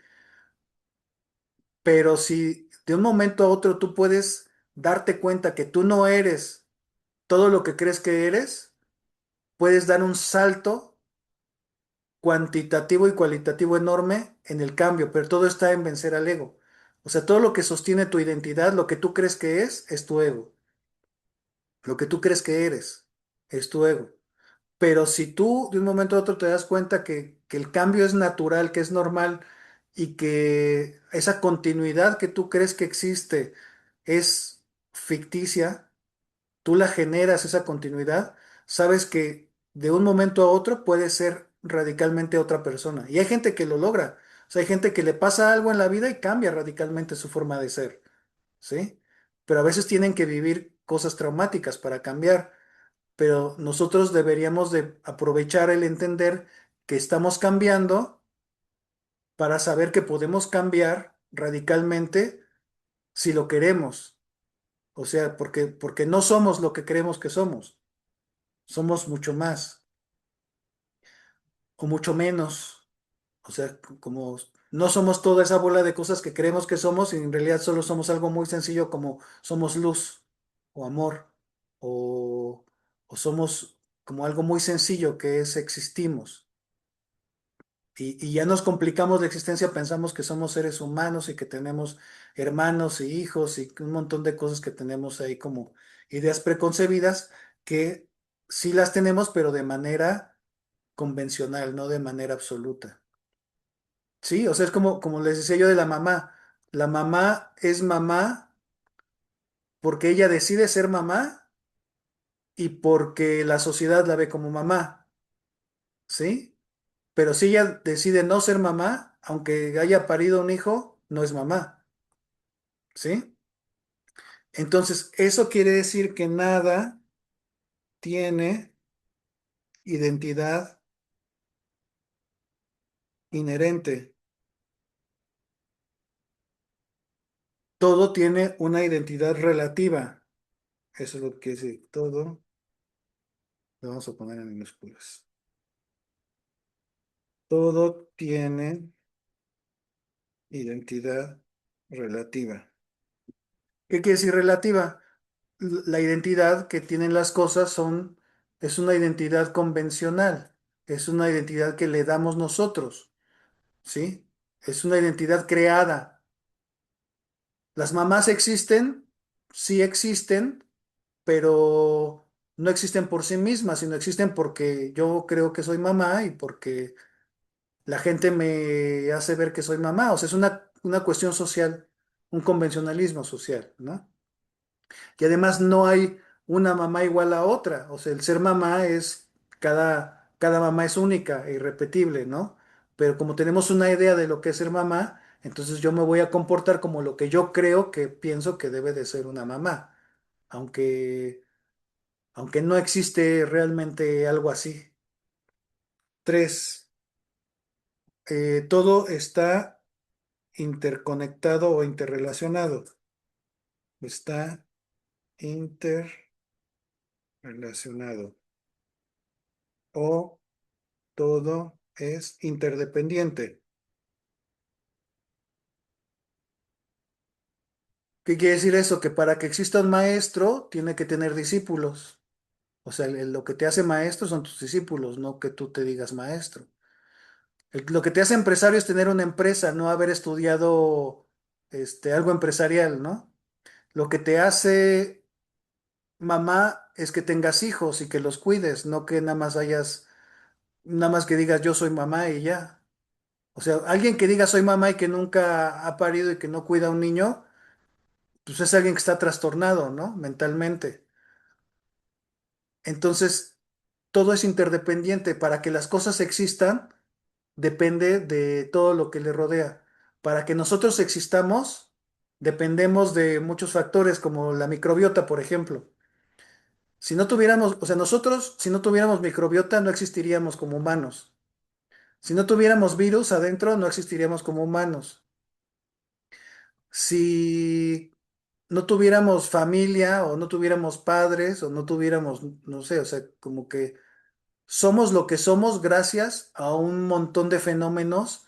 Pero si de un momento a otro tú puedes darte cuenta que tú no eres todo lo que crees que eres, puedes dar un salto cuantitativo y cualitativo enorme en el cambio, pero todo está en vencer al ego. O sea, todo lo que sostiene tu identidad, lo que tú crees que es tu ego. Lo que tú crees que eres, es tu ego. Pero si tú de un momento a otro te das cuenta que el cambio es natural, que es normal y que esa continuidad que tú crees que existe es ficticia, tú la generas esa continuidad, sabes que de un momento a otro puede ser radicalmente otra persona. Y hay gente que lo logra. O sea, hay gente que le pasa algo en la vida y cambia radicalmente su forma de ser, ¿sí? Pero a veces tienen que vivir cosas traumáticas para cambiar, pero nosotros deberíamos de aprovechar el entender que estamos cambiando para saber que podemos cambiar radicalmente si lo queremos. O sea, porque no somos lo que creemos que somos, somos mucho más o mucho menos. O sea, como no somos toda esa bola de cosas que creemos que somos y en realidad solo somos algo muy sencillo como somos luz o amor o, o somos como algo muy sencillo que es existimos. Y ya nos complicamos de existencia, pensamos que somos seres humanos y que tenemos hermanos y hijos y un montón de cosas que tenemos ahí como ideas preconcebidas que sí las tenemos, pero de manera convencional, no de manera absoluta. Sí, o sea, es como les decía yo de la mamá. La mamá es mamá porque ella decide ser mamá y porque la sociedad la ve como mamá, ¿sí? pero si ella decide no ser mamá, aunque haya parido un hijo, no es mamá, ¿sí? Entonces, eso quiere decir que nada tiene identidad inherente. Todo tiene una identidad relativa. Eso es lo que quiere decir. Todo lo vamos a poner en minúsculas. Todo tiene identidad relativa. ¿Qué quiere decir relativa? La identidad que tienen las cosas es una identidad convencional, es una identidad que le damos nosotros, ¿sí? Es una identidad creada. Las mamás existen, sí existen, pero no existen por sí mismas, sino existen porque yo creo que soy mamá y porque la gente me hace ver que soy mamá. O sea, es una cuestión social, un convencionalismo social, ¿no? Y además no hay una mamá igual a otra. O sea, el ser mamá cada mamá es única e irrepetible, ¿no? Pero como tenemos una idea de lo que es ser mamá, entonces yo me voy a comportar como lo que yo creo que pienso que debe de ser una mamá, aunque, aunque no existe realmente algo así. Tres, todo está interconectado o interrelacionado. Está interrelacionado o todo es interdependiente. ¿Qué quiere decir eso? Que para que exista un maestro tiene que tener discípulos. O sea, lo que te hace maestro son tus discípulos, no que tú te digas maestro. Lo que te hace empresario es tener una empresa, no haber estudiado algo empresarial, ¿no? Lo que te hace mamá es que tengas hijos y que los cuides, no que nada más que digas yo soy mamá y ya. O sea, alguien que diga soy mamá y que nunca ha parido y que no cuida a un niño, pues es alguien que está trastornado, ¿no? Mentalmente. Entonces, todo es interdependiente. Para que las cosas existan, depende de todo lo que le rodea. Para que nosotros existamos, dependemos de muchos factores, como la microbiota, por ejemplo. Si no tuviéramos, o sea, nosotros, si no tuviéramos microbiota, no existiríamos como humanos. Si no tuviéramos virus adentro, no existiríamos como humanos. Si no tuviéramos familia o no tuviéramos padres o no tuviéramos, no sé, o sea, como que somos lo que somos gracias a un montón de fenómenos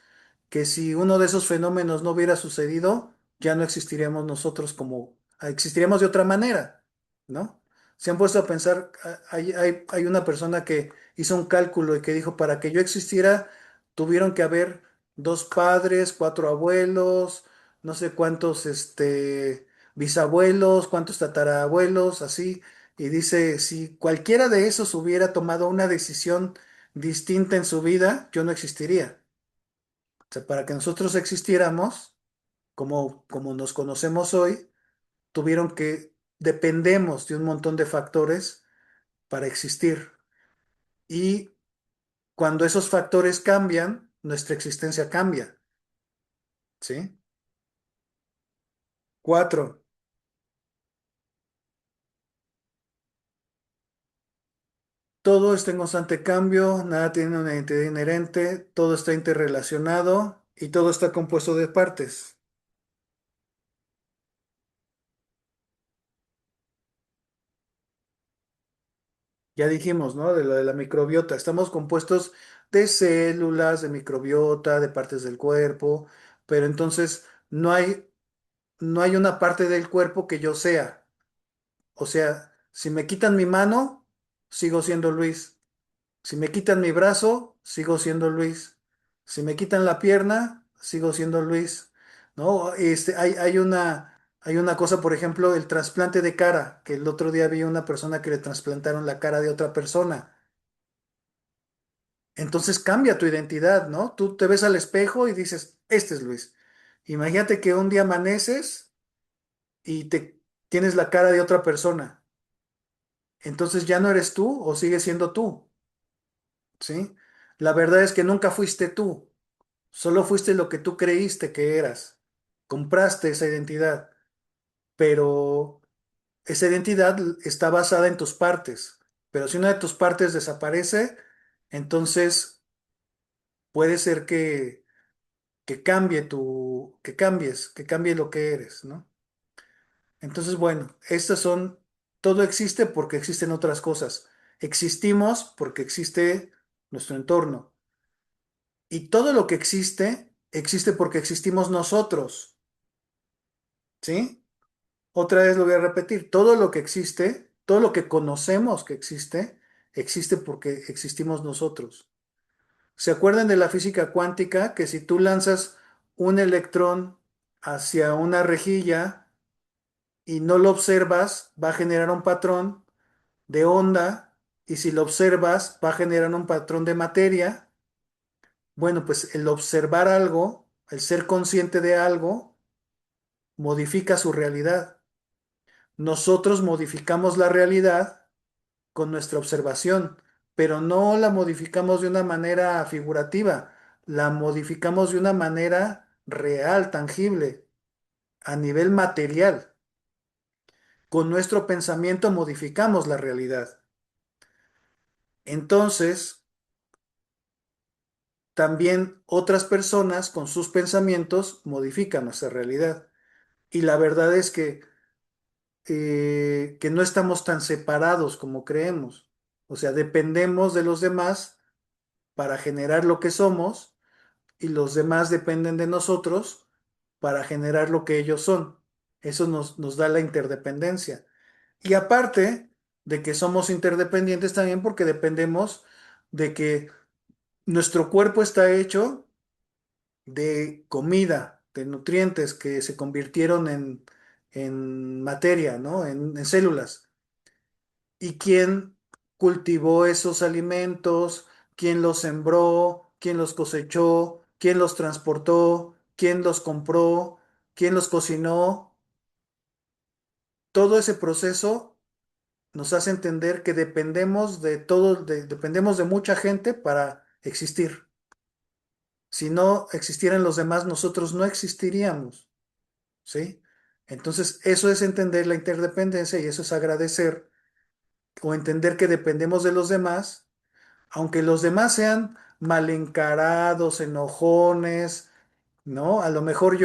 que si uno de esos fenómenos no hubiera sucedido, ya no existiríamos nosotros como, existiríamos de otra manera, ¿no? Se han puesto a pensar, hay una persona que hizo un cálculo y que dijo, para que yo existiera, tuvieron que haber dos padres, cuatro abuelos, no sé cuántos, bisabuelos, cuántos tatarabuelos, así. Y dice, si cualquiera de esos hubiera tomado una decisión distinta en su vida, yo no existiría. O sea, para que nosotros existiéramos, como nos conocemos hoy, dependemos de un montón de factores para existir. Y cuando esos factores cambian, nuestra existencia cambia, ¿sí? Cuatro, todo está en constante cambio, nada tiene una identidad inherente, todo está interrelacionado y todo está compuesto de partes. Ya dijimos, ¿no? De lo de la microbiota. Estamos compuestos de células, de microbiota, de partes del cuerpo, pero entonces no hay una parte del cuerpo que yo sea. O sea, si me quitan mi mano, sigo siendo Luis. Si me quitan mi brazo, sigo siendo Luis. Si me quitan la pierna, sigo siendo Luis. ¿No? Hay una cosa, por ejemplo, el trasplante de cara, que el otro día vi una persona que le trasplantaron la cara de otra persona. Entonces cambia tu identidad, ¿no? Tú te ves al espejo y dices, este es Luis. Imagínate que un día amaneces y tienes la cara de otra persona. Entonces ya no eres tú o sigues siendo tú, ¿sí? La verdad es que nunca fuiste tú, solo fuiste lo que tú creíste que eras. Compraste esa identidad, pero esa identidad está basada en tus partes. Pero si una de tus partes desaparece, entonces puede ser que cambie que cambie lo que eres, ¿no? Entonces, bueno, todo existe porque existen otras cosas. Existimos porque existe nuestro entorno. Y todo lo que existe, existe porque existimos nosotros, ¿sí? Otra vez lo voy a repetir. Todo lo que existe, todo lo que conocemos que existe, existe porque existimos nosotros. ¿Se acuerdan de la física cuántica? Que si tú lanzas un electrón hacia una rejilla y no lo observas, va a generar un patrón de onda, y si lo observas va a generar un patrón de materia. Bueno, pues el observar algo, el ser consciente de algo, modifica su realidad. Nosotros modificamos la realidad con nuestra observación, pero no la modificamos de una manera figurativa, la modificamos de una manera real, tangible, a nivel material. Con nuestro pensamiento modificamos la realidad. Entonces, también otras personas con sus pensamientos modifican nuestra realidad. Y la verdad es que no estamos tan separados como creemos. O sea, dependemos de los demás para generar lo que somos, y los demás dependen de nosotros para generar lo que ellos son. Eso nos da la interdependencia. Y aparte de que somos interdependientes también porque dependemos de que nuestro cuerpo está hecho de comida, de nutrientes que se convirtieron en materia, ¿no? En células. ¿Y quién cultivó esos alimentos? ¿Quién los sembró? ¿Quién los cosechó? ¿Quién los transportó? ¿Quién los compró? ¿Quién los cocinó? Todo ese proceso nos hace entender que dependemos de mucha gente para existir. Si no existieran los demás, nosotros no existiríamos, ¿sí? Entonces, eso es entender la interdependencia, y eso es agradecer o entender que dependemos de los demás, aunque los demás sean mal encarados, enojones, ¿no? A lo mejor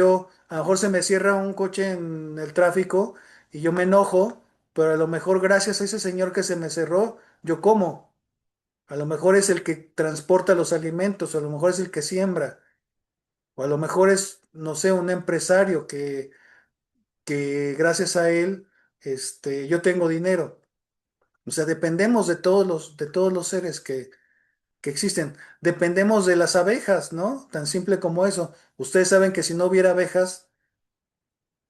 se me cierra un coche en el tráfico y yo me enojo, pero a lo mejor gracias a ese señor que se me cerró, yo como. A lo mejor es el que transporta los alimentos, o a lo mejor es el que siembra, o a lo mejor es, no sé, un empresario que gracias a él, yo tengo dinero. O sea, dependemos de todos los seres que existen. Dependemos de las abejas, ¿no? Tan simple como eso. Ustedes saben que si no hubiera abejas,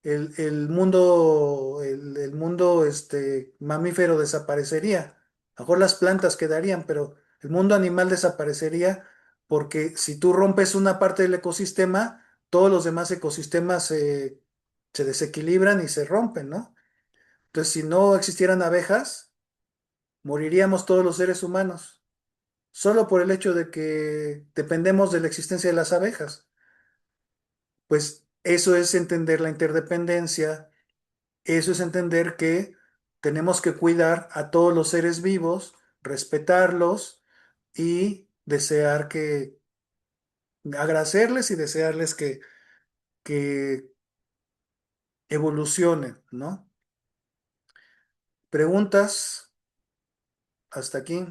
el mundo mamífero desaparecería. A lo mejor las plantas quedarían, pero el mundo animal desaparecería, porque si tú rompes una parte del ecosistema, todos los demás ecosistemas se desequilibran y se rompen, ¿no? Entonces, si no existieran abejas, moriríamos todos los seres humanos, solo por el hecho de que dependemos de la existencia de las abejas. Pues eso es entender la interdependencia. Eso es entender que tenemos que cuidar a todos los seres vivos, respetarlos y agradecerles y desearles que evolucionen, ¿no? ¿Preguntas hasta aquí?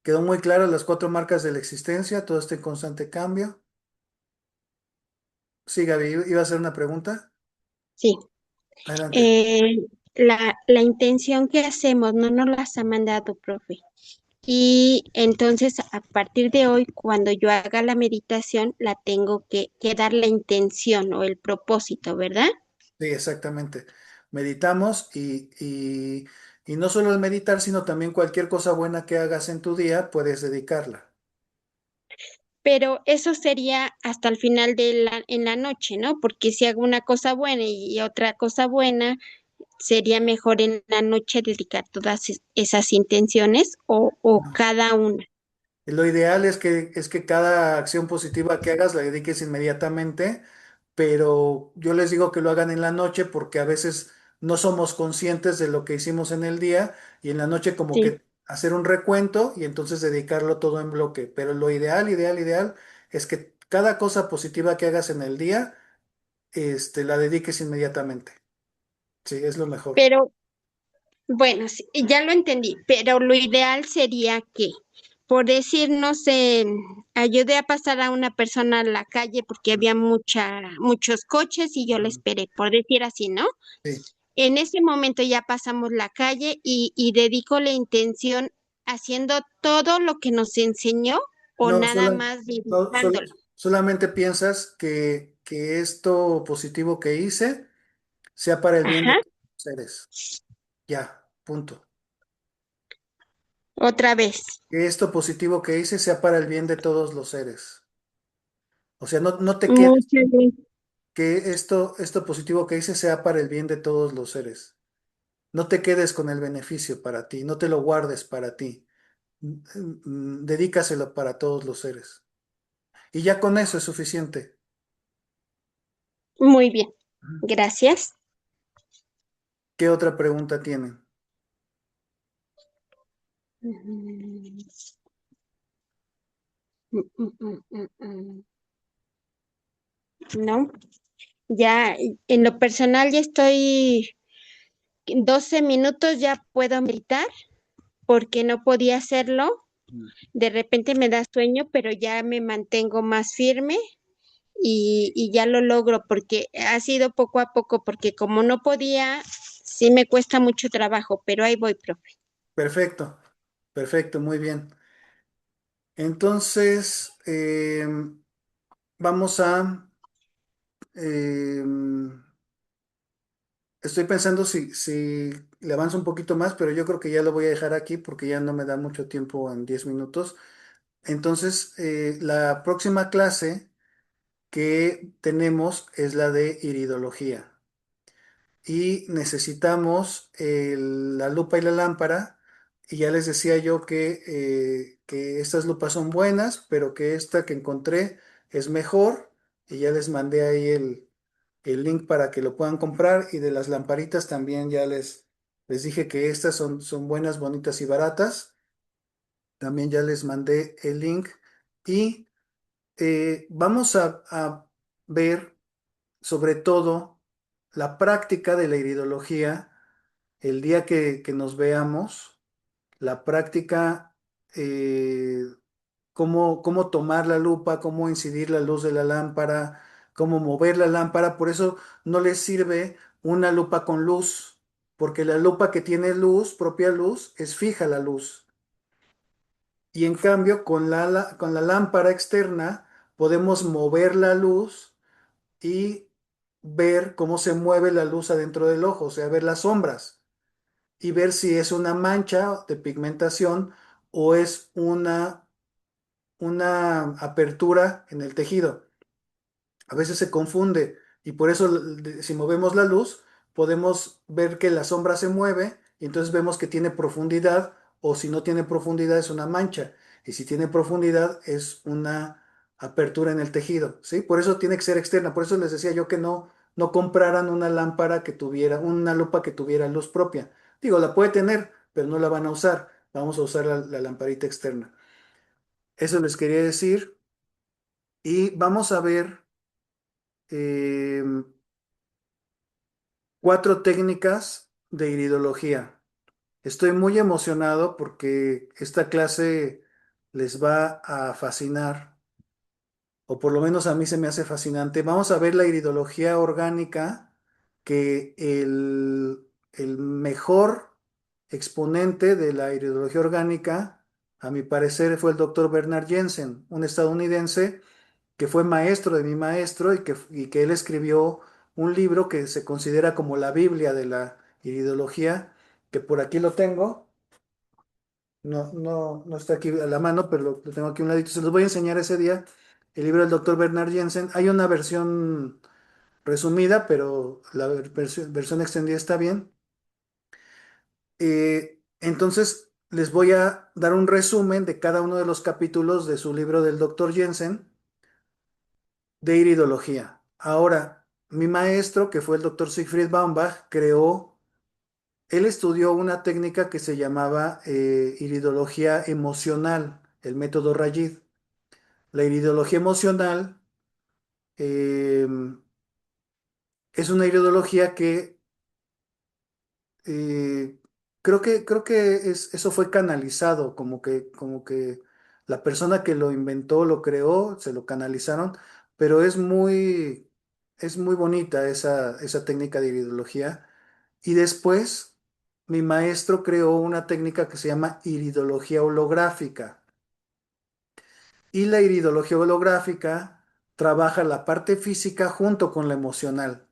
¿Quedó muy claras las cuatro marcas de la existencia? Todo está en constante cambio. Sí, Gaby, ¿iba a hacer una pregunta? Sí. Adelante. Eh, la intención que hacemos no nos las ha mandado, profe. Y entonces, a partir de hoy, cuando yo haga la meditación, la tengo que dar la intención o el propósito, ¿verdad? Sí, exactamente. Meditamos y no solo el meditar, sino también cualquier cosa buena que hagas en tu día, puedes dedicarla. Pero eso sería hasta el final en la noche, ¿no? Porque si hago una cosa buena y otra cosa buena, sería mejor en la noche dedicar todas esas intenciones o No. cada una. Lo ideal es que cada acción positiva que hagas la dediques inmediatamente, pero yo les digo que lo hagan en la noche porque a veces no somos conscientes de lo que hicimos en el día y en la noche como Sí. que hacer un recuento y entonces dedicarlo todo en bloque. Pero lo ideal es que cada cosa positiva que hagas en el día, la dediques inmediatamente. Sí, es lo mejor. Pero bueno, sí, ya lo entendí, pero lo ideal sería que, por decir, no sé, ayudé a pasar a una persona a la calle porque había muchos coches y yo la Ujú. esperé, por decir así, ¿no? Sí. En ese momento ya pasamos la calle y dedico la intención haciendo todo lo que nos enseñó o No, nada más dibujándolo. solamente piensas que esto positivo que hice sea para el bien de Ajá, todos los seres. Ya, punto. otra vez. Que esto positivo que hice sea para el bien de todos los seres. O sea, no te quedes, Muchas gracias. que esto positivo que hice sea para el bien de todos los seres. No te quedes con el beneficio para ti, no te lo guardes para ti. Dedícaselo para todos los seres. Y ya con eso es suficiente. Muy bien, Ujú. gracias. ¿Qué otra pregunta tienen? Mm, mm. No, ya en lo personal ya estoy 12 minutos, ya puedo meditar porque no podía hacerlo. De repente me da sueño, pero ya me mantengo más firme y ya lo logro porque ha sido poco a poco, porque como no podía, sí me cuesta mucho trabajo, pero ahí voy, profe. Perfecto, perfecto, muy bien. Entonces, vamos a... estoy pensando si le avanzo un poquito más, pero yo creo que ya lo voy a dejar aquí porque ya no me da mucho tiempo en 10 minutos. Entonces, la próxima clase que tenemos es la de iridología y necesitamos la lupa y la lámpara. Y ya les decía yo que estas lupas son buenas, pero que esta que encontré es mejor. Y ya les mandé ahí el link para que lo puedan comprar. Y de las lamparitas también ya les dije que estas son buenas, bonitas y baratas. También ya les mandé el link. Y vamos a ver sobre todo la práctica de la iridología el día que nos veamos, la práctica, cómo tomar la lupa, cómo incidir la luz de la lámpara, cómo mover la lámpara. Por eso no les sirve una lupa con luz, porque la lupa que tiene luz, propia luz, es fija la luz. Y en cambio, con la lámpara externa podemos mover la luz y ver cómo se mueve la luz adentro del ojo, o sea, ver las sombras y ver si es una mancha de pigmentación o es una apertura en el tejido. A veces se confunde y por eso si movemos la luz podemos ver que la sombra se mueve y entonces vemos que tiene profundidad o si no tiene profundidad es una mancha y si tiene profundidad es una apertura en el tejido, ¿sí? Por eso tiene que ser externa, por eso les decía yo que no compraran una lámpara que tuviera, una lupa que tuviera luz propia. Digo, la puede tener, pero no la van a usar, vamos a usar la lamparita externa. Eso les quería decir y vamos a ver... em, 4 técnicas de iridología. Estoy muy emocionado porque esta clase les va a fascinar, o por lo menos a mí se me hace fascinante. Vamos a ver la iridología orgánica, que el mejor exponente de la iridología orgánica, a mi parecer, fue el doctor Bernard Jensen, un estadounidense que fue maestro de mi maestro y que él escribió un libro que se considera como la Biblia de la iridología, que por aquí lo tengo. No está aquí a la mano, pero lo tengo aquí a un ladito. Se los voy a enseñar ese día. El libro del doctor Bernard Jensen. Hay una versión resumida, pero la versión extendida está bien. Entonces, les voy a dar un resumen de cada uno de los capítulos de su libro del doctor Jensen de iridología. Ahora, mi maestro, que fue el doctor Siegfried Baumbach, él estudió una técnica que se llamaba iridología emocional, el método Rayid. La iridología emocional eh, es una iridología que eh, eso fue canalizado, como que la persona que lo inventó, lo creó, se lo canalizaron, pero es muy bonita esa técnica de iridología. Y después, mi maestro creó una técnica que se llama iridología holográfica. Y la iridología holográfica trabaja la parte física junto con la emocional.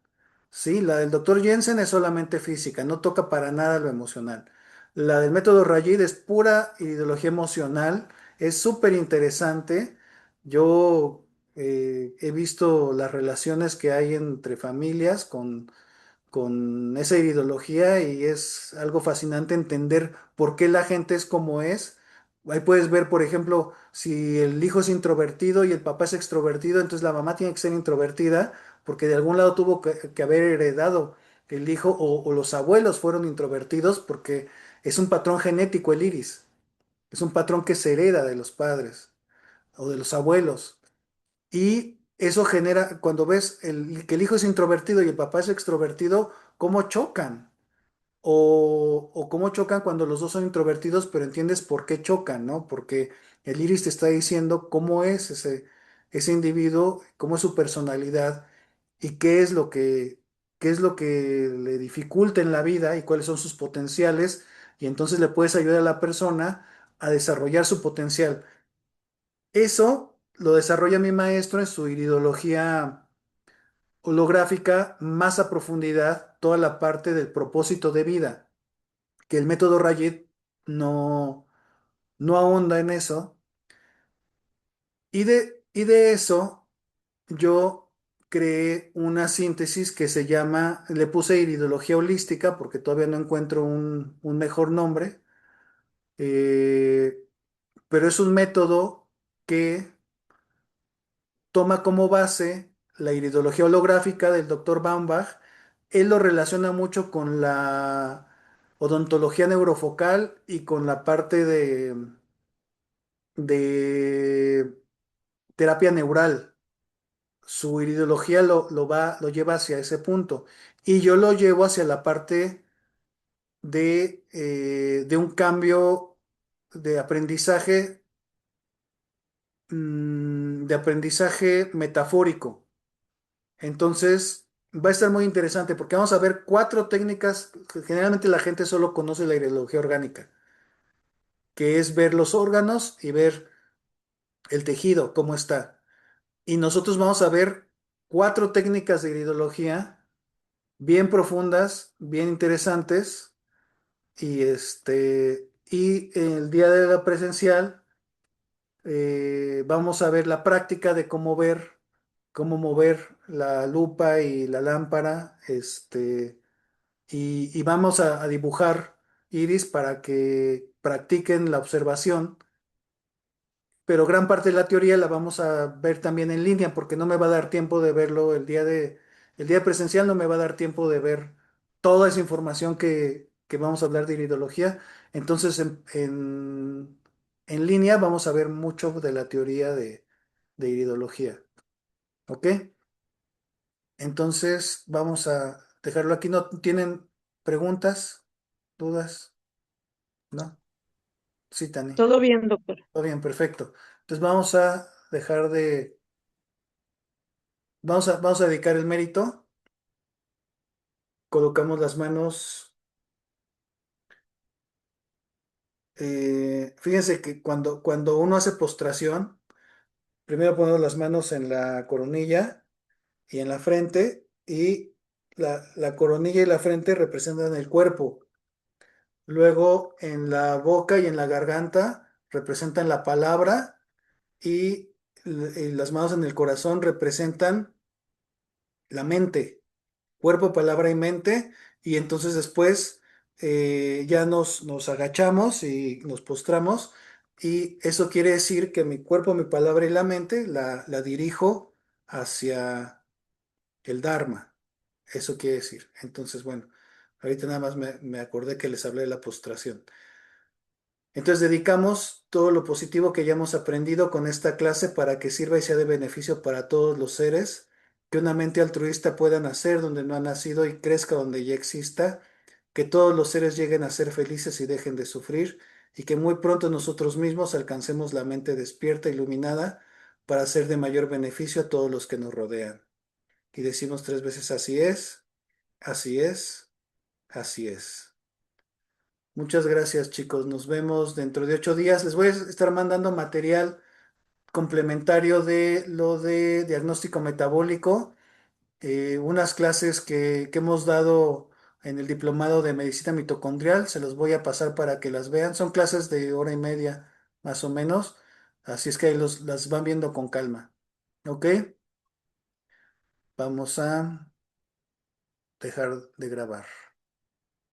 Sí, la del doctor Jensen es solamente física, no toca para nada lo emocional. La del método Rayid es pura iridología emocional, es súper interesante. Yo he visto las relaciones que hay entre familias con esa ideología y es algo fascinante entender por qué la gente es como es. Ahí puedes ver, por ejemplo, si el hijo es introvertido y el papá es extrovertido, entonces la mamá tiene que ser introvertida porque de algún lado tuvo que haber heredado el hijo o los abuelos fueron introvertidos porque es un patrón genético el iris, es un patrón que se hereda de los padres o de los abuelos. Y eso genera, cuando ves que el hijo es introvertido y el papá es extrovertido, cómo chocan. O cómo chocan cuando los dos son introvertidos, pero entiendes por qué chocan, ¿no? Porque el iris te está diciendo cómo es ese individuo, cómo es su personalidad y qué es lo que le dificulta en la vida y cuáles son sus potenciales. Y entonces le puedes ayudar a la persona a desarrollar su potencial. Eso lo desarrolla mi maestro en su iridología holográfica más a profundidad, toda la parte del propósito de vida, que el método Rayet no, no ahonda en eso. Y de eso yo creé una síntesis que se llama, le puse iridología holística porque todavía no encuentro un mejor nombre, eh, pero es un método que toma como base la iridología holográfica del doctor Baumbach. Él lo relaciona mucho con la odontología neurofocal y con la parte de terapia neural. Su iridología lo lleva hacia ese punto. Y yo lo llevo hacia la parte de un cambio de aprendizaje, de aprendizaje metafórico. Entonces, va a estar muy interesante porque vamos a ver cuatro técnicas. Generalmente la gente solo conoce la iridología orgánica, que es ver los órganos y ver el tejido, cómo está. Y nosotros vamos a ver cuatro técnicas de iridología bien profundas, bien interesantes. Y el día de la presencial vamos a ver la práctica de cómo mover la lupa y la lámpara, y vamos a dibujar iris para que practiquen la observación, pero gran parte de la teoría la vamos a ver también en línea porque no me va a dar tiempo de verlo el día presencial, no me va a dar tiempo de ver toda esa información que vamos a hablar de iridología. Entonces, en línea vamos a ver mucho de la teoría de iridología. ¿Ok? Entonces, vamos a dejarlo aquí. ¿No tienen preguntas, dudas? ¿No? Sí, Tani. Todo bien, doctor. Todo bien, perfecto. Entonces vamos a dedicar el mérito. Colocamos las manos. Fíjense que cuando uno hace postración, primero ponemos las manos en la coronilla y en la frente, y la coronilla y la frente representan el cuerpo. Luego en la boca y en la garganta representan la palabra, y las manos en el corazón representan la mente, cuerpo, palabra y mente. Y entonces después ya nos agachamos y nos postramos, y eso quiere decir que mi cuerpo, mi palabra y la mente la dirijo hacia el Dharma. Eso quiere decir. Entonces, bueno, ahorita nada más me acordé que les hablé de la postración. Entonces dedicamos todo lo positivo que ya hemos aprendido con esta clase para que sirva y sea de beneficio para todos los seres, que una mente altruista pueda nacer donde no ha nacido y crezca donde ya exista, que todos los seres lleguen a ser felices y dejen de sufrir, y que muy pronto nosotros mismos alcancemos la mente despierta, iluminada, para ser de mayor beneficio a todos los que nos rodean. Y decimos 3 veces: así es, así es, así es. Muchas gracias, chicos. Nos vemos dentro de 8 días. Les voy a estar mandando material complementario de lo de diagnóstico metabólico, unas clases que hemos dado en el diplomado de medicina mitocondrial. Se los voy a pasar para que las vean. Son clases de hora y media, más o menos. Así es que ahí las van viendo con calma. ¿Ok? Vamos a dejar de grabar.